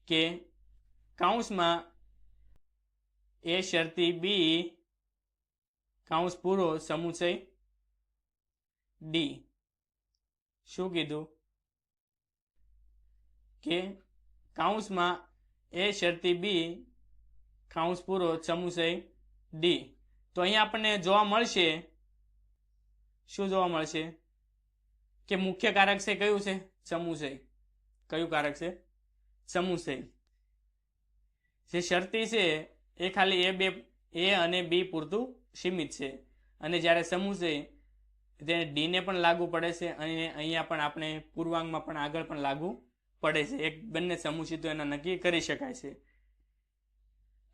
કે કૌંસમાં એ શરતી બી કૌંસ પૂરો સમુચય ડી. શું કીધું કે કૌંસમાં એ શરતી બી કૌંસ પૂરો સમુચય ડી. તો અહીંયા આપણને જોવા મળશે, શું જોવા મળશે કે મુખ્ય કારક છે કયું છે, સમુચય. કયું કારક છે, સમુચય. જે શરતી છે એ ખાલી એ અને બી પૂરતું સીમિત છે અને જ્યારે સમુચય તેને ડી ને પણ લાગુ પડે છે અને અહીંયા પણ આપણે પૂર્વાંગમાં પણ આગળ પણ લાગુ પડે છે. એક બંને સમુચિતો એના નક્કી કરી શકાય છે.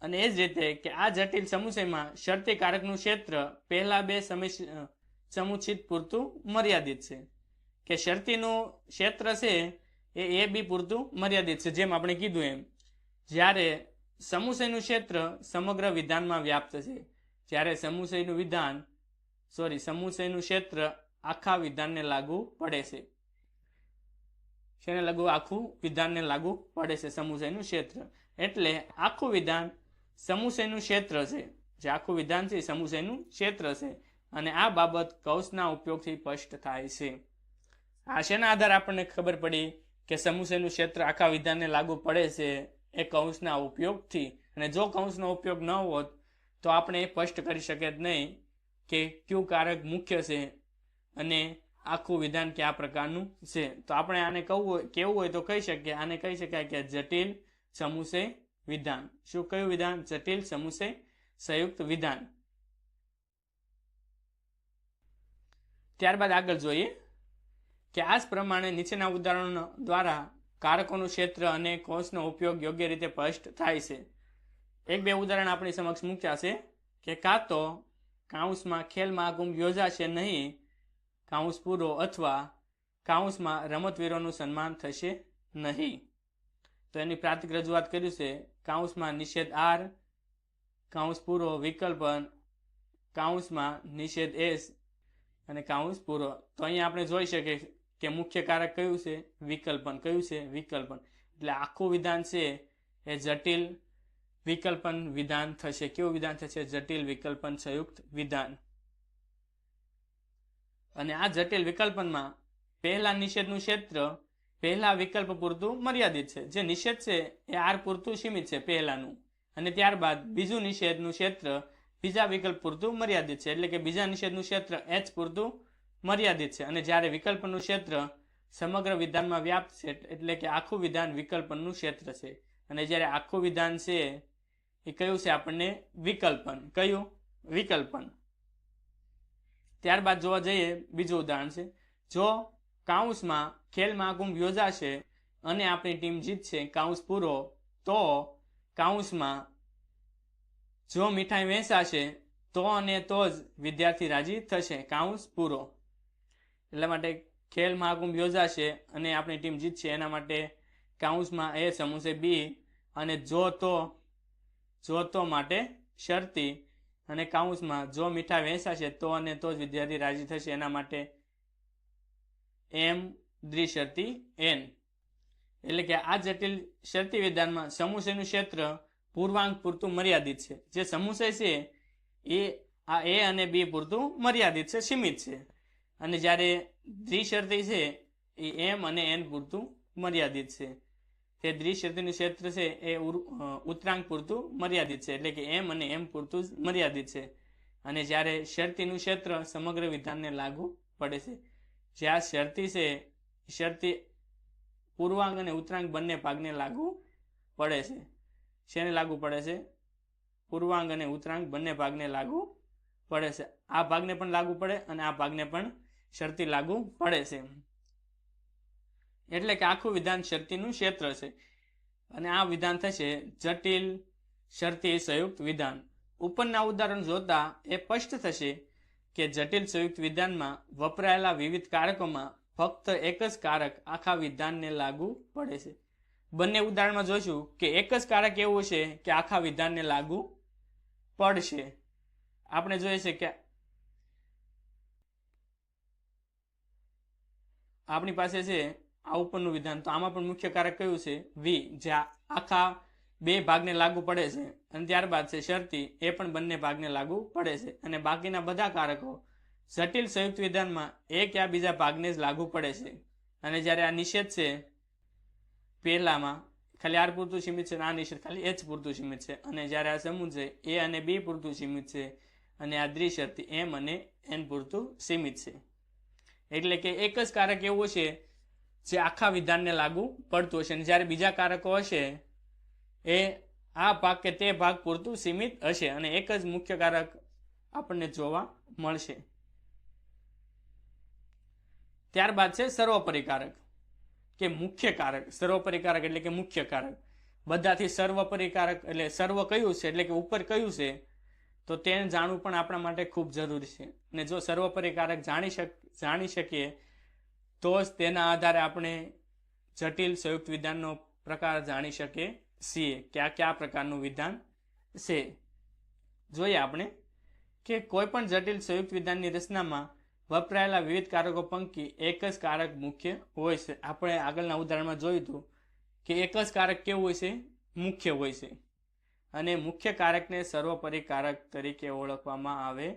અને એ જ રીતે કે આ જટિલ સમુચયમાં શરતી કારકનું ક્ષેત્ર પહેલા બે સમુચિત પૂરતું મર્યાદિત છે. કે શરતીનું ક્ષેત્ર છે એ બી પૂરતું મર્યાદિત છે જેમ આપણે કીધું એમ. જ્યારે સમુચયનું ક્ષેત્ર સમગ્ર વિધાનમાં વ્યાપ્ત છે. જ્યારે સમુચયનું ક્ષેત્ર આખા વિધાનને લાગુ પડે છે. આખું વિધાનને લાગુ પડે છે સમુચયનું ક્ષેત્ર. એટલે આખું વિધાન સમુચયનું ક્ષેત્ર છે. જે આખું વિધાન છે સમુચયનું ક્ષેત્ર છે અને આ બાબત કૌંસના ઉપયોગથી સ્પષ્ટ થાય છે. આ શેના આધારે આપણને ખબર પડી કે સમુચયનું ક્ષેત્ર આખા વિધાનને લાગુ પડે છે, એ કૌંસના ઉપયોગથી. અને જો કૌંસનો ઉપયોગ ન હોત તો આપણે સ્પષ્ટ કરી શકીએ જ નહીં કે કયું કારક મુખ્ય છે અને આખું વિધાન કયા પ્રકારનું છે. તો આપણે આને કેવું હોય તો કહી શકીએ, આને કહી શકાય કે જટિલ સમુચય વિધાન. શું કયું વિધાન? જટિલ સમુચય સંયુક્ત વિધાન. ત્યારબાદ આગળ જોઈએ કે આ જ પ્રમાણે નીચેના ઉદાહરણો દ્વારા કારકોનું ક્ષેત્ર અને કૌંસનો ઉપયોગ યોગ્ય રીતે સ્પષ્ટ થાય છે. એક બે ઉદાહરણ આપણી સમક્ષ મૂક્યા છે કે કાં તો કૌંસમાં ખેલ મહાકુંભ યોજાશે નહીં, કૌંસ પૂરો, અથવા કૌંસમાં રમતવીરોનું સન્માન થશે નહીં. તો એની પ્રાતિક રજૂઆત કર્યું છે કૌંસમાં નિષેધ આર, કૌંસ પૂરો, વિકલ્પન, કૌંસમાં નિષેધ એસ અને કૌંસ પૂરો. તો અહીંયા આપણે જોઈ શકીએ કે મુખ્ય કારક કયું છે? વિકલ્પન. કયું છે? વિકલ્પન. એટલે આખું વિધાન છે એ જટિલ વિકલ્પન વિધાન થશે. કેવું વિધાન થશે? જટિલ વિકલ્પન સંયુક્ત વિધાન. અને આ જટિલ વિકલ્પનમાં પહેલા નિષેધનું ક્ષેત્ર પહેલા વિકલ્પ પૂરતું મર્યાદિત છે. જે નિષેધ છે એ આર પૂરતું સીમિત છે પહેલાનું, અને ત્યારબાદ બીજું નિષેધનું ક્ષેત્ર બીજા વિકલ્પ પૂરતું મર્યાદિત છે. એટલે કે બીજા નિષેધનું ક્ષેત્ર એચ પૂરતું મર્યાદિત છે. અને જ્યારે વિકલ્પનું ક્ષેત્ર સમગ્ર વિધાનમાં વ્યાપ્ત છે, એટલે કે આખું વિધાન વિકલ્પનનું ક્ષેત્ર છે. અને જ્યારે આખું વિધાન છે એ કયું છે? આપણને વિકલ્પન. કયું? વિકલ્પન. ત્યારબાદ જોવા જઈએ બીજું ઉદાહરણ છે, જો કૌંસમાં ખેલ મહાકુંભ યોજાશે અને આપણી ટીમ જીતશે, કૌંસ પૂરો, તો કૌંસમાં જો મીઠાઈ વહેંચાશે તો અને તો જ વિદ્યાર્થી રાજી થશે, કૌંસ પૂરો. એટલા માટે ખેલ મહાકુંભ યોજાશે અને આપણી ટીમ જીતશે, એના માટે કૌંસમાં એ સમૂહ બી, અને જો તો માટે શરતી, અને કૌંસમાં જો મીઠાઈ વહેંચાશે તો અને તો જ વિદ્યાર્થી રાજી થશે, એના માટે એમ દ્વિશરતી એન. એટલે કે આ જટિલ શરતી વિધાનમાં સમુચયનું ક્ષેત્ર પૂર્વાંક પૂરતું મર્યાદિત છે. જે સમુચય છે એ આ એ અને બી પૂરતું મર્યાદિત છે, સીમિત છે. અને જ્યારે દ્વિશરતી છે એ એમ અને એન પૂરતું મર્યાદિત છે. તે દ્વિશરતીનું ક્ષેત્ર છે એ ઉત્તરાંક પૂરતું મર્યાદિત છે. એટલે કે એમ અને એમ પૂરતું જ મર્યાદિત છે. અને જ્યારે શરતીનું ક્ષેત્ર સમગ્ર વિધાનને લાગુ પડે છે. જ્યાં શરતી છે, શરતી પૂર્વાંક અને ઉત્તરાંક બંને ભાગને લાગુ પડે છે. શેને લાગુ પડે છે? પૂર્વાંક અને ઉત્તરાંક બંને ભાગને લાગુ પડે છે. આ ભાગને પણ લાગુ પડે અને આ ભાગને પણ શરતી લાગુ પડે છે. એટલે કે આખું વિધાન શરતીનું ક્ષેત્ર છે. અને આ વિધાન થશે જટિલ શરતી સંયુક્ત વિધાન. ઉપરના ઉદાહરણ જોતા એ સ્પષ્ટ થશે કે જટિલ સંયુક્ત વિધાનમાં વપરાયેલા વિવિધ કારકોમાં ફક્ત એક જ કારક આખા વિધાનને લાગુ પડે છે. બંને ઉદાહરણમાં જોઈશું કે એક જ કારક એવું છે કે આખા વિધાનને લાગુ પડશે. આપણે જોઈએ છે કે આપણી પાસે છે આ ઉપરનું વિધાન, તો આમાં પણ મુખ્ય કારક કયું છે? વી, જે આખા બે ભાગને લાગુ પડે છે. અને ત્યારબાદ છે શરતી, એ પણ બંને ભાગને લાગુ પડે છે. અને બાકીના બધા કારકો જટિલ સંયુક્ત વિધાનમાં એક યા બીજા ભાગને જ લાગુ પડે છે. અને જ્યારે આ નિષેધ છે પહેલામાં ખાલી આર પૂરતું સીમિત છે, આ નિષેધ ખાલી એચ પૂરતું સીમિત છે. અને જ્યારે આ સમૂહ છે એ અને બી પૂરતું સીમિત છે, અને આ દ્વિશરતી એમ અને એન પૂરતું સીમિત છે. એટલે કે એક જ કારક એવું છે જે આખા વિધાનને લાગુ પડતું હશે, અને જ્યારે બીજા કારકો હશે એ આ ભાગ કે તે ભાગ પૂરતું સીમિત હશે, અને એક જ મુખ્ય કારક આપણને જોવા મળશે. ત્યારબાદ છે સર્વોપરી કારક કે મુખ્ય કારક. સર્વોપરી કારક એટલે કે મુખ્ય કારક. બધાથી સર્વોપરી કારક એટલે સર્વ કયું છે, એટલે કે ઉપર કયું છે, તો તેને જાણવું પણ આપણા માટે ખૂબ જરૂરી છે. અને જો સર્વોપરી કારક જાણી શકીએ તો જ તેના આધારે આપણે જટિલ સંયુક્ત વિધાનનો પ્રકાર જાણી શકીએ છીએ કે આ કયા પ્રકારનું વિધાન છે. જોઈએ આપણે કે કોઈ પણ જટિલ સંયુક્ત વિધાનની રચનામાં વપરાયેલા વિવિધ કારકો પૈકી એક જ કારક મુખ્ય હોય છે. આપણે આગળના ઉદાહરણમાં જોયું હતું કે એક જ કારક કેવું હોય છે? મુખ્ય હોય છે. અને મુખ્ય કારકને સર્વોપરી કારક તરીકે ઓળખવામાં આવે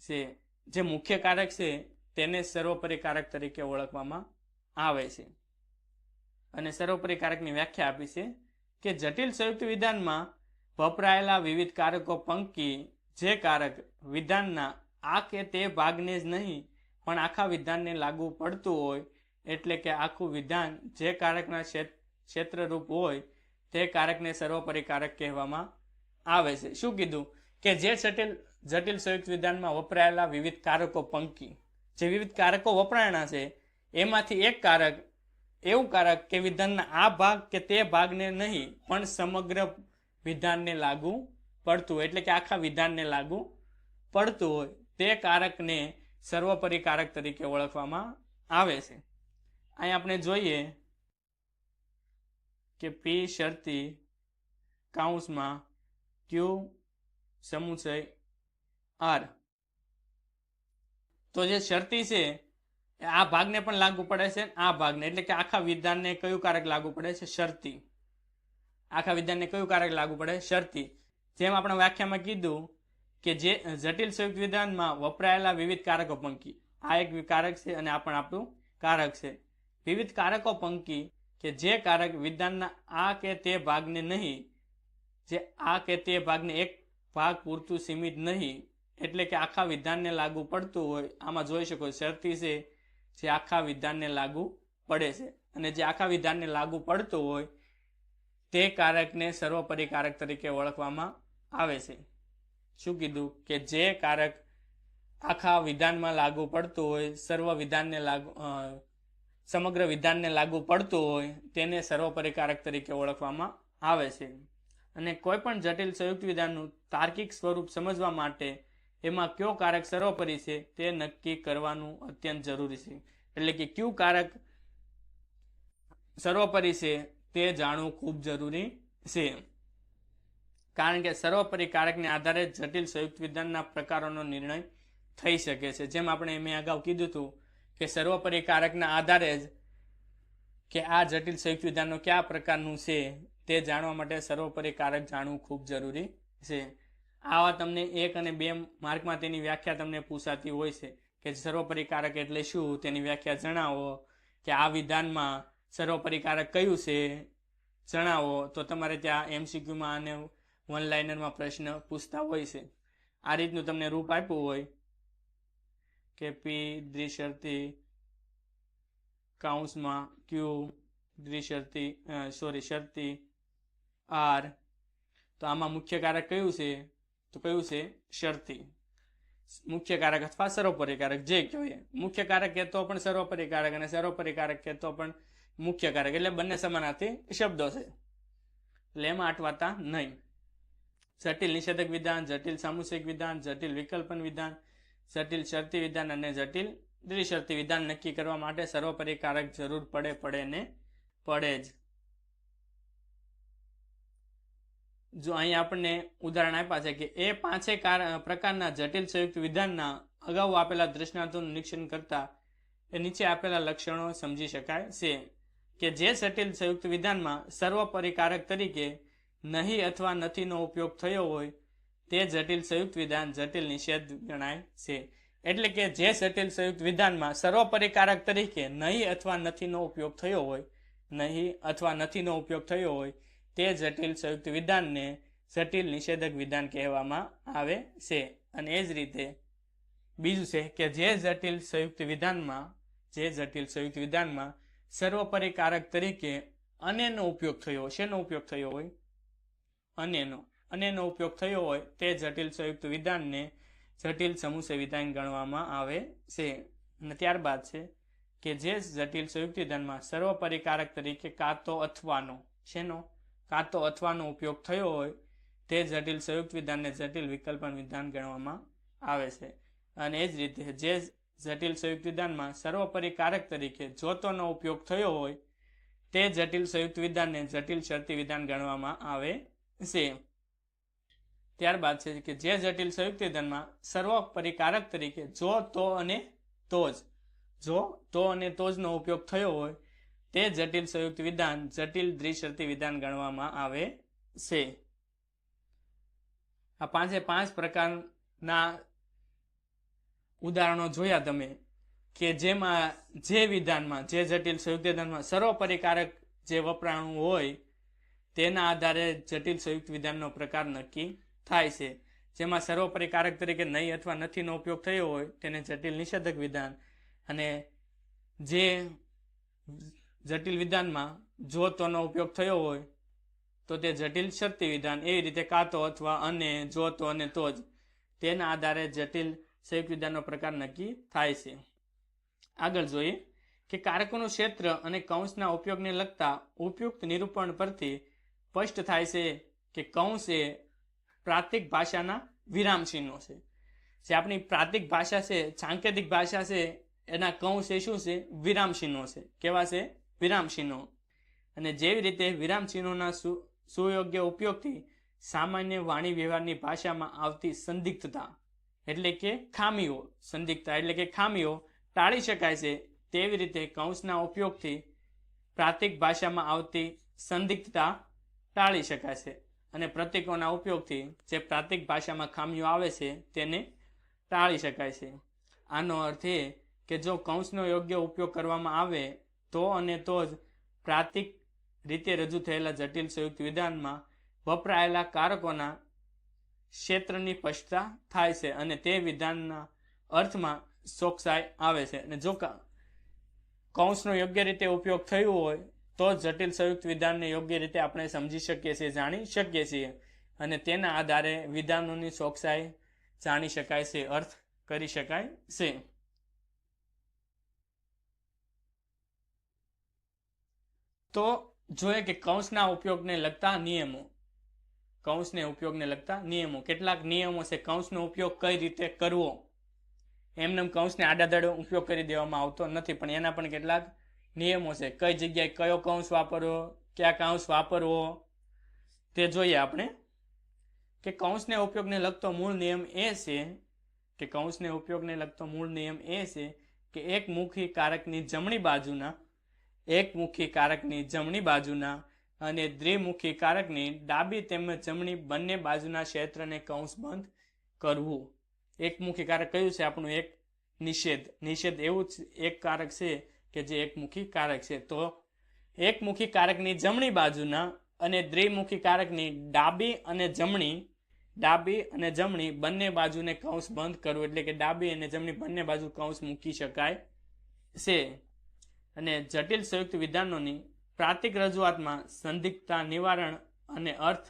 છે. જે મુખ્ય કારક છે તેને સર્વોપરી કારક તરીકે ઓળખવામાં આવે છે. અને સર્વોપરી કારકની વ્યાખ્યા આપી છે કે જટિલ સંયુક્ત વિધાનમાં વપરાયેલા વિવિધ કારકો પૈકી જે કારક વિધાનના આ કે તે ભાગને જ નહીં પણ આખા વિધાનને લાગુ પડતું હોય, એટલે કે આખું વિધાન જે કારકના ક્ષેત્રરૂપ હોય તે કારકને સર્વોપરી કારક કહેવામાં આવે છે. શું કીધું કે જે જટિલ સંયુક્ત વિધાનમાં વપરાયેલા વિવિધ કારકો પંક્તિ, જે વિવિધ કારકો વપરાયેલા છે એમાંથી એક કારક એવું કારક કે વિધાનના આ ભાગ કે તે ભાગને નહીં પણ સમગ્ર વિધાનને લાગુ પડતું હોય, એટલે કે આખા વિધાનને લાગુ પડતું હોય તે કારકને સર્વોપરી કારક તરીકે ઓળખવામાં આવે છે. અહીં આપણે જોઈએ કે પી શરતી કૌંસમાં ક્યુ સમુચય આર, તો જે શરતી છે આ ભાગને પણ લાગુ પડે છે, આ ભાગને, એટલે કે આખા વિધાનને કયું કારક લાગુ પડે છે? શરતી. આખા વિધાનને કયું કારક લાગુ પડે? શરતી. જેમ આપણે વ્યાખ્યામાં કીધું કે જે જટિલ સંયુક્ત વિધાનમાં વપરાયેલા વિવિધ કારકો પંક્તિ, આ એક કારક છે અને આ પણ આપણું કારક છે. વિવિધ કારકો પંક્તિ કે જે કારક વિધાનના આ કે તે ભાગને નહીં, જે આ કે તે ભાગને એક ભાગ પૂરતું સીમિત નહીં, એટલે કે આખા વિધાનને લાગુ પડતું હોય. આમાં જોઈ શકો શરતી છે જે આખા વિધાનને લાગુ પડે છે, અને જે આખા વિધાનને લાગુ પડતું હોય તે કારકને સર્વોપરી કારક તરીકે ઓળખવામાં આવે છે. શું કીધું કે જે કારક આખા વિધાનમાં લાગુ પડતું હોય, સમગ્ર વિધાનને લાગુ પડતું હોય તેને સર્વોપરી કારક તરીકે ઓળખવામાં આવે છે. અને કોઈ પણ જટિલ સંયુક્ત વિધાનનું તાર્કિક સ્વરૂપ સમજવા માટે એમાં કયો કારક સર્વોપરી છે તે નક્કી કરવાનું અત્યંત જરૂરી છે. એટલે કે કયું કારક સર્વોપરી છે તે જાણવું ખૂબ જરૂરી છે, કારણ કે સર્વોપરી કારકને આધારે જટિલ સંયુક્ત વિધાનના પ્રકારોનો નિર્ણય થઈ શકે છે. જેમ આપણે મેં અગાઉ કીધું હતું કે સર્વોપરી કારકના આધારે જ કે આ જટિલ સંયુક્ત વિધાનનો કયા પ્રકારનું છે તે જાણવા માટે સર્વોપરી કારક જાણવું ખૂબ જરૂરી છે. આવા તમને 1 અને 2 માર્કમાં તેની વ્યાખ્યા તમને પૂછાતી હોય છે કે સર્વોપરી કારક એટલે શું, તેની વ્યાખ્યા જણાવો, કે આ વિધાનમાં સર્વોપરી કારક કયું છે જણાવો. તો તમારે ત્યાં MCQમાં અને વન લાઇનરમાં પ્રશ્ન પૂછતા હોય છે. આ રીતનું તમને રૂપ આપ્યું હોય કે પી દ્વિશરતી કૌંસમાં ક્યુ શરતી આર, તો આમાં મુખ્ય કારક કયું છે? તો કયું છે? શરતી. મુખ્ય કારક અથવા સર્વોપરી કારક જે કહેવાય. મુખ્ય કારક કહેતો પણ સર્વોપરી કારક અને સર્વોપરી કારક કહેતો પણ મુખ્ય કારક, એટલે બંને સમાનાર્થી શબ્દો છે, એટલે એમાં અટવાતા નહીં. જટિલ નિષેધક વિધાન, જટિલ સામુષિક વિધાન, જટિલ વિકલ્પન વિધાન, જટિલ શરતી વિધાન અને જટિલ દ્વિશરતી વિધાન નક્કી કરવા માટે સર્વોપરી કારક જરૂર પડે જ. જો અહીં આપણને ઉદાહરણ આપ્યા છે કે એ 5 પ્રકારના જટિલ સંયુક્ત વિધાનના અગાઉ આપેલા દ્રષ્ટાંતોનું નિરીક્ષણ કરતા એ નીચે આપેલા લક્ષણો સમજી શકાય છે કે જે જટિલ સંયુક્ત વિધાનમાં સર્વોપરી કારક તરીકે નહીં અથવા નથીનો ઉપયોગ થયો હોય તે જટિલ સંયુક્ત વિધાન જટિલ નિષેધ ગણાય છે. એટલે કે જે જટિલ સંયુક્ત વિધાનમાં સર્વોપરી કારક તરીકે નહીં અથવા નથીનો ઉપયોગ થયો હોય તે જટિલ સંયુક્ત વિધાનને જટિલ નિષેધક વિધાન કહેવામાં આવે છે. અને એ જ રીતે બીજું છે કે જે જટિલ સંયુક્ત વિધાનમાં સર્વોપરી કારક તરીકે અન્યનો ઉપયોગ થયો હોય, શેનો ઉપયોગ થયો હોય? અન્યનો ઉપયોગ થયો હોય તે જટિલ સંયુક્ત વિધાનને જટિલ સમુચય વિધાન ગણવામાં આવે છે. અને ત્યારબાદ છે કે જે જટિલ સંયુક્ત વિધાનમાં સર્વોપરી કારક તરીકે કાં તો અથવાનો ઉપયોગ થયો હોય તે જટિલ સંયુક્ત વિધાનને જટિલ વિકલ્પન વિધાન ગણવામાં આવે છે. અને એ જ રીતે જે જટિલ સંયુક્ત વિધાનમાં સર્વોપરી કારક તરીકે જોતોનો ઉપયોગ થયો હોય તે જટિલ સંયુક્ત વિધાનને જટિલ શરતી વિધાન ગણવામાં આવે છે. ત્યારબાદ છે કે જે જટિલ સંયુક્ત વિધાનમાં સર્વોપરી કારક તરીકે જો તો અને તોજનો ઉપયોગ થયો હોય તે જટિલ સંયુક્ત વિધાન જટિલ દ્વિશરતી વિધાન ગણવામાં આવે છે. આ 5 પ્રકારના ઉદાહરણો જોયા તમે કે જેમાં જે જટિલ સંયુક્ત વિધાનમાં સર્વોપરી કારક જે વપરાણું હોય તેના આધારે જટિલ સંયુક્ત વિધાનનો પ્રકાર નક્કી થાય છે. જેમાં સર્વોપરી કારક તરીકે નહીં અથવા નથીનો ઉપયોગ થયો હોય તેને જટિલ નિષેધક વિધાન અને જે જટિલ વિધાનમાં જો તોનો ઉપયોગ થયો હોય તો તે જટિલ શરતી વિધાન. એવી રીતે કાં તો, અથવા, અને, જો તો અને તો જ, તેના આધારે જટિલ સંયુક્ત વિધાનનો પ્રકાર નક્કી થાય છે. આગળ જોઈએ કે કારકોનું ક્ષેત્ર અને કૌંસના ઉપયોગને લગતા ઉપયુક્ત નિરૂપણ પરથી સ્પષ્ટ થાય છે કે કૌંસ એ પ્રાતિક ભાષાના વિરામ ચિહ્નો છે. જે આપણી પ્રાતિક ભાષા છે, સાંકેતિક ભાષા છે, એના કૌંસ એ શું છે? વિરામ ચિહ્નો છે. કેવા છે? વિરામ ચિહ્નો. અને જેવી રીતે વિરામ ચિહ્નોના સુયોગ્ય ઉપયોગથી સામાન્ય વાણી વ્યવહારની ભાષામાં આવતી સંદિગ્ધતા એટલે કે ખામીઓ, સંદિગ્ધતા એટલે કે ખામીઓ ટાળી શકાય છે, તેવી રીતે કૌંસના ઉપયોગથી પ્રાતિક ભાષામાં આવતી સંદિગ્ધતા ટાળી શકાય છે, અને પ્રતીકોના ઉપયોગથી જે પ્રાતિક ભાષામાં ખામીઓ આવે છે તેને ટાળી શકાય છે. આનો અર્થ એ કે જો કૌંસનો યોગ્ય ઉપયોગ કરવામાં આવે તો અને તો જ પ્રાતિક રીતે રજૂ થયેલા જટિલ સંયુક્ત વિધાનમાં વપરાયેલા કારકોના ક્ષેત્રની સ્પષ્ટતા થાય છે અને તે વિધાનના અર્થમાં ચોકસાઈ આવે છે. અને જો કૌંસનો યોગ્ય રીતે ઉપયોગ થયો હોય તો જટિલ સંયુક્ત વિધાનને યોગ્ય રીતે આપણે સમજી શકીએ છીએ, જાણી શકીએ છીએ, અને તેના આધારે વિધાનોની ચોકસાઈ જાણી શકાય છે, અર્થ કરી શકાય છે. તો જોઈએ કે કૌંસના ઉપયોગને લગતા નિયમો. કૌંસને ઉપયોગને લગતા નિયમો. કેટલાક નિયમો છે કૌંસનો ઉપયોગ કઈ રીતે કરવો. એમને કૌંસને આડાદડો ઉપયોગ કરી દેવામાં આવતો નથી, પણ એના પણ કેટલાક નિયમો છે. કઈ જગ્યાએ કયો કૌંસ વાપરવો, ક્યાં કૌંસ વાપરવો, તે જોઈએ આપણે. કે કૌંસને ઉપયોગને લગતો મૂળ નિયમ એ છે કે કૌંસને ઉપયોગને લગતો મૂળ નિયમ એ છે કે એકમુખી કારકની જમણી બાજુના અને દ્વિમુખી કારકની ડાબી તેમજ જમણી બંને બાજુના ક્ષેત્રને કૌંસબંધ કરવું. એકમુખી કારક કયું છે? આપણું એક નિષેધ. નિષેધ એવું જ એક કારક છે કે જે એકમુખી કારક છે. તો એકમુખી કારકની જમણી બાજુના અને દ્વિમુખી કારકની ડાબી અને જમણી બંને બાજુને કૌંસ બંધ કરવું, એટલે કે ડાબી અને જમણી બંને બાજુ કૌંસ મૂકી શકાય છે. અને જટિલ સંયુક્ત વિધાનોની પ્રાતિક રજૂઆતમાં સંદિગ્ધતા નિવારણ અને અર્થ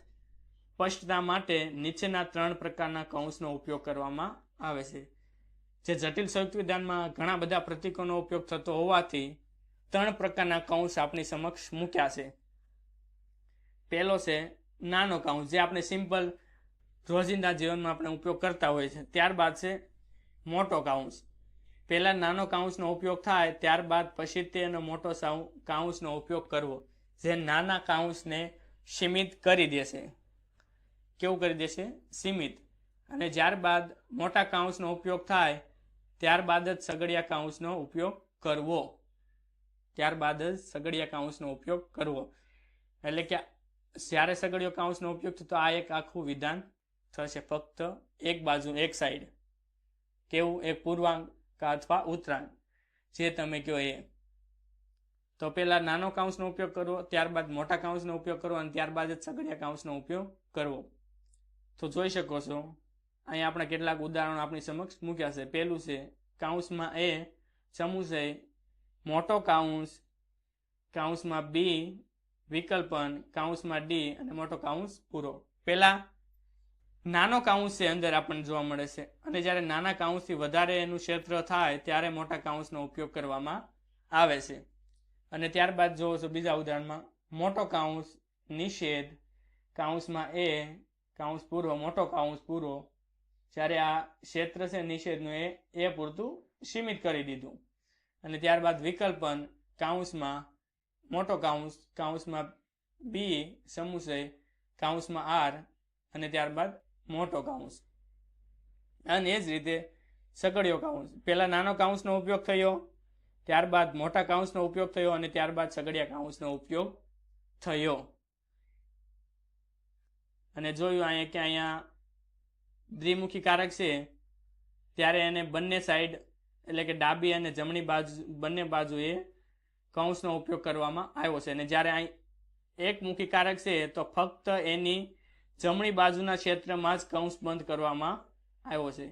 સ્પષ્ટતા માટે નીચેના 3 પ્રકારના કૌંસનો ઉપયોગ કરવામાં આવે છે. જે જટિલ સંયુક્ત વિધાનમાં ઘણા બધા પ્રતીકોનો ઉપયોગ થતો હોવાથી 3 પ્રકારના કૌંસ આપણી સમક્ષ મૂક્યા છે. પહેલો છે નાનો કૌંસ, જે આપણે સિમ્પલ રોજિંદા જીવનમાં આપણે ઉપયોગ કરતા હોઈએ છીએ. ત્યારબાદ છે મોટો કૌંસ. પહેલા નાનો કૌંસનો ઉપયોગ થાય, ત્યારબાદ પછી તેનો મોટો કૌંસનો ઉપયોગ કરવો, જે નાના કૌંસને સીમિત કરી દેશે. કેવું કરી દેશે? સીમિત. અને ત્યારબાદ મોટા કૌંસનો ઉપયોગ થાય, ત્યારબાદ જ સગડિયા કૌંસનો ઉપયોગ કરવો. એટલે કે જ્યારે સગડિયો કૌંસનો ઉપયોગ થતો, આ એક આખું વિધાન થશે, ફક્ત એક બાજુ, એક સાઈડ. કેવું? એક પૂર્વાંક અથવા ઉત્તરાંક, જે તમે કહો એ. તો પહેલા નાનો કૌંસનો ઉપયોગ કરવો, ત્યારબાદ મોટા કૌંસનો ઉપયોગ કરવો, અને ત્યારબાદ જ સગડિયા કૌંસનો ઉપયોગ કરવો. તો જોઈ શકો છો અહીંયા આપણે કેટલાક ઉદાહરણો આપણી સમક્ષ મૂક્યા છે. પહેલું છે કૌંસમાં એ સમુચય, મોટો કૌંસ, કૌંસમાં બી વિકલ્પન, કૌંસમાં ડી અને મોટો કૌંસ પૂરો. પહેલા નાનો કૌંસ છે અંદર આપણને જોવા મળે છે, અને જ્યારે નાના કૌંસથી વધારે એનું ક્ષેત્ર થાય ત્યારે મોટા કૌંસનો ઉપયોગ કરવામાં આવે છે. અને ત્યારબાદ જોવો છો બીજા ઉદાહરણમાં મોટો કૌંસ, નિષેધ, કૌંસમાં એ, કૌંસ પૂરો, મોટો કૌંસ પૂરો. જ્યારે આ ક્ષેત્ર છે નિષેધનું એ પૂરતું સીમિત કરી દીધું. અને ત્યારબાદ વિકલ્પન, કૌંસમાં મોટો કૌંસ, કૌંસમાં બી સમુચય, કૌંસમાં આર, અને ત્યારબાદ મોટો કૌંસ. અને એ જ રીતે સગડિયો કૌંસ. પહેલા નાનો કૌંસનો ઉપયોગ થયો, ત્યારબાદ મોટા કૌંસનો ઉપયોગ થયો, અને ત્યારબાદ સગડિયા કૌંસનો ઉપયોગ થયો. અને જોયું અહીંયા દ્વિમુખી કારક છે, ત્યારે એને બંને સાઈડ, એટલે કે ડાબી અને જમણી બાજુ બંને બાજુએ કૌંસનો ઉપયોગ કરવામાં આવ્યો છે. અને જ્યારે અહીં એકમુખી કારક છે તો ફક્ત એની જમણી બાજુના ક્ષેત્રમાં જ કૌંસ બંધ કરવામાં આવ્યો છે.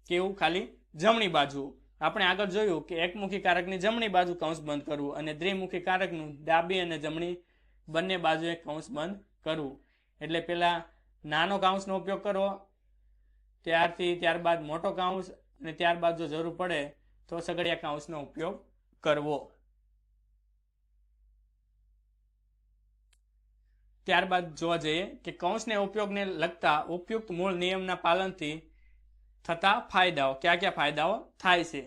કેવું? ખાલી જમણી બાજુ. આપણે આગળ જોયું કે એકમુખી કારકની જમણી બાજુ કૌંસ બંધ કરવું અને દ્વિમુખી કારકનું ડાબી અને જમણી બંને બાજુએ કૌંસ બંધ કરવું. એટલે પેલા નાનો કૌંસનો ઉપયોગ કરવો, ત્યારબાદ મોટો કૌંસ, અને ત્યારબાદ જો જરૂર પડે તો સગડિયા કૌંસનો ઉપયોગ કરવો. ત્યારબાદ જોવા જઈએ કે કૌંસને ઉપયોગને લગતા ઉપયુક્ત મૂળ નિયમના પાલનથી થતા ફાયદાઓ. કયા કયા ફાયદાઓ થાય છે?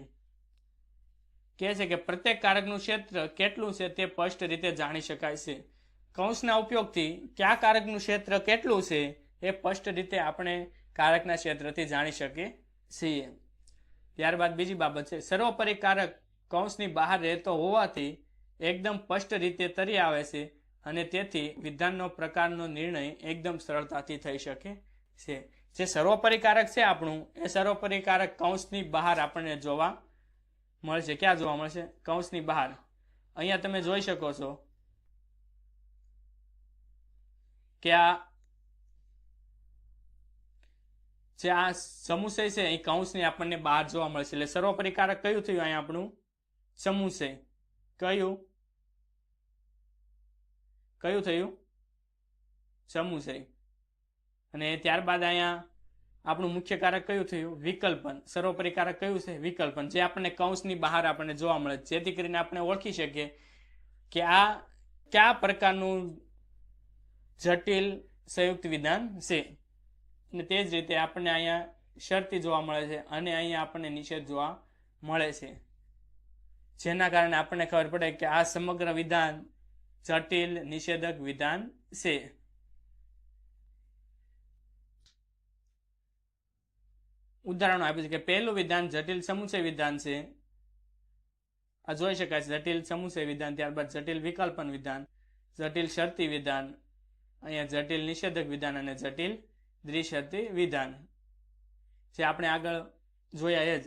કહે છે કે પ્રત્યેક કારકનું ક્ષેત્ર કેટલું છે તે સ્પષ્ટ રીતે જાણી શકાય છે. કૌંસના ઉપયોગથી કયા કારકનું ક્ષેત્ર કેટલું છે એ સ્પષ્ટ રીતે આપણે કારકના ક્ષેત્રથી જાણી શકીએ છીએ. ત્યારબાદ બીજી બાબત છે, સર્વોપરી કારક કૌંસની બહાર રહેતો હોવાથી એકદમ સ્પષ્ટ રીતે તરી આવે છે અને તેથી વિધાનનો પ્રકારનો નિર્ણય એકદમ સરળતાથી થઈ શકે છે. જે સર્વોપરી કારક છે આપણું, એ સર્વોપરી કારક કૌંસની બહાર આપણને જોવા મળશે. ક્યાં જોવા મળશે? કૌંસની બહાર. અહીંયા તમે જોઈ શકો છો કે આ સમુચય છે એ કૌંસની આપણને બહાર જોવા મળશે. એટલે સર્વોપરી કારક કયું થયું અહીંયા આપણું? સમુચય. કયું થયું? સમુચય. અને ત્યારબાદ અહીંયા આપણું મુખ્ય કારક કયું થયું? વિકલ્પન. સર્વોપરી કારક કયું છે? વિકલ્પન. જે આપણને કૌંસની બહાર આપણને જોવા મળે, જેથી કરીને આપણે ઓળખી શકીએ કે આ કયા પ્રકારનું જટિલ સંયુક્ત વિધાન છે. અને તે જ રીતે આપણને અહીંયા શરતી જોવા મળે છે અને અહીંયા આપણને નિષેધ જોવા મળે છે, જેના કારણે આપણને ખબર પડે કે આ સમગ્ર વિધાન જટિલ નિષેધક વિધાન છે. ઉદાહરણો આપ્યું છે કે પહેલું વિધાન જટિલ સમુચય વિધાન છે. આ જોઈ શકાય છે, જટિલ સમુચય વિધાન. ત્યારબાદ જટિલ વિકલ્પન વિધાન, જટિલ શરતી વિધાન, અહીંયા જટિલ નિષેધક વિધાન અને જટિલ દ્વિશરતી વિધાન, જે આપણે આગળ જોયા એ જ.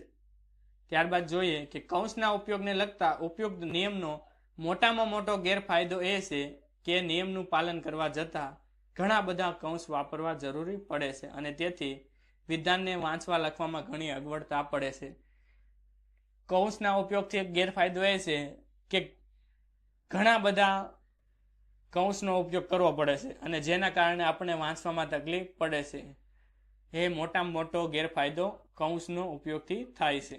ત્યારબાદ જોઈએ કે કૌંસના ઉપયોગને લગતા ઉપયુક્ત નિયમનો મોટામાં મોટો ગેરફાયદો એ છે કે નિયમનું પાલન કરવા જતાં ઘણા બધા કૌંસ વાપરવા જરૂરી પડે છે અને તેથી વિધાનને વાંચવા લખવામાં ઘણી અગવડતા પડે છે. કૌંસના ઉપયોગથી એક ગેરફાયદો એ છે કે ઘણા બધા કૌંસનો ઉપયોગ કરવો પડે છે અને જેના કારણે આપણને વાંચવામાં તકલીફ પડે છે. એ મોટામાં મોટો ગેરફાયદો કૌંસનો ઉપયોગથી થાય છે.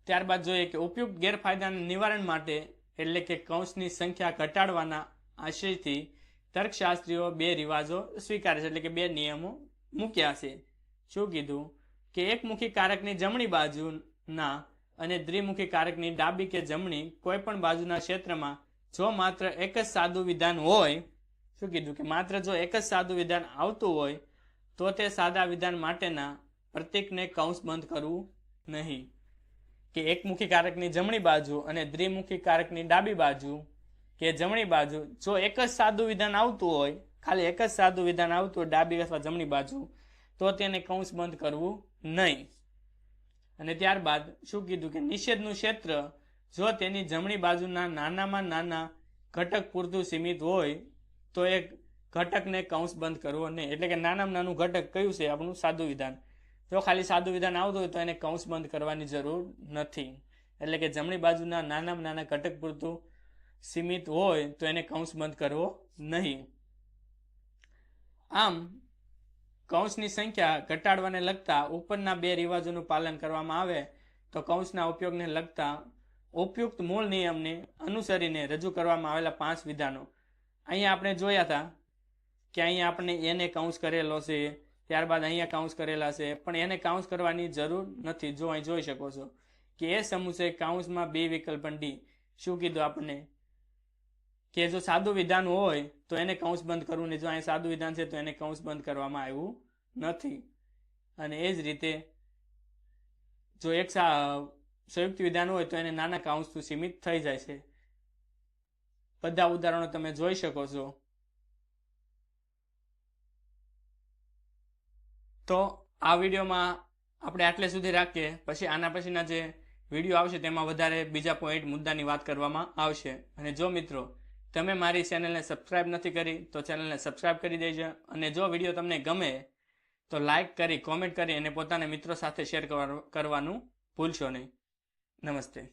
ત્યારબાદ જોઈએ કે ઉપયુક્ત ગેરફાયદાના નિવારણ માટે, એટલે કે કૌંસની સંખ્યા ઘટાડવાના આશયથી તર્કશાસ્ત્રીઓ બે રિવાજો સ્વીકારે છે, એટલે કે બે નિયમો મૂક્યા છે. શું કીધું? કે એકમુખી કારકની જમણી બાજુના અને દ્વિમુખી કારકની ડાબી કે જમણી કોઈ પણ બાજુના ક્ષેત્રમાં જો માત્ર એક જ સાદું વિધાન હોય, શું કીધું? કે માત્ર જો એક જ સાદું વિધાન આવતું હોય તો તે સાદા વિધાન માટેના પ્રતીકને કૌંસ બંધ કરવું નહીં. કે એકમુખી કારકની જમણી બાજુ અને દ્વિમુખી કારકની ડાબી બાજુ કે જમણી બાજુ જો એક જ સાદું વિધાન આવતું હોય, ખાલી એક જ સાદું વિધાન આવતું હોય ડાબી અથવા જમણી બાજુ, તો તેને કૌંસ બંધ કરવું નહીં. અને ત્યારબાદ શું કીધું? કે નિષેધનું ક્ષેત્ર જો તેની જમણી બાજુના નાનામાં નાના ઘટક પૂરતું સીમિત હોય તો એ ઘટકને કૌંસ બંધ કરવો નહીં. એટલે કે નાનામાં નાનું ઘટક કયું છે? આપણું સાદું વિધાન. જો ખાલી સાદું વિધાન આવતું હોય તો એને કૌંસ બંધ કરવાની જરૂર નથી. એટલે કે જમણી બાજુના નાનામાં નાના ઘટક પૂરતું સીમિત હોય તો એને કૌંસ બંધ કરવો નહીં. આમ કૌંસની સંખ્યા ઘટાડવાને લગતા ઉપરના બે રિવાજોનું પાલન કરવામાં આવે તો કૌંસના ઉપયોગને લગતા ઉપયુક્ત મૂળ નિયમને અનુસરીને રજૂ કરવામાં આવેલા 5 વિધાનો અહીંયા આપણે જોયા હતા કે અહીંયા આપણે એને કૌંસ કરેલો છે, ત્યારબાદ અહીંયા કૌંસ કરેલા છે, પણ એને કૌંસ કરવાની જરૂર નથી. જો અહીં જોઈ શકો છો કે એ સમુચય કૌંસમાં બે વિકલ્પન ડી. શું કીધું આપણને? કે જો સાદું વિધાન હોય તો એને કૌંસ બંધ કરવું નહીં. જો અહીં સાદું વિધાન છે તો એને કૌંસ બંધ કરવામાં આવ્યું નથી. અને એ જ રીતે જો એક સંયુક્ત વિધાન હોય તો એને નાના કૌંસથી સીમિત થઈ જાય છે. બધા ઉદાહરણો તમે જોઈ શકો છો. તો આ વિડીયોમાં આપણે આટલે સુધી રાખીએ. પછી આના પછીના જે વિડીયો આવશે તેમાં વધારે બીજા પોઈન્ટ મુદ્દાની વાત કરવામાં આવશે. અને જો મિત્રો તમે મારી ચેનલને સબસ્ક્રાઇબ નથી કરી તો ચેનલને સબસ્ક્રાઇબ કરી દેજો. અને જો વિડીયો તમને ગમે તો લાઈક કરી, કોમેન્ટ કરી અને પોતાના મિત્રો સાથે શેર કરવાનું ભૂલશો નહીં. નમસ્તે.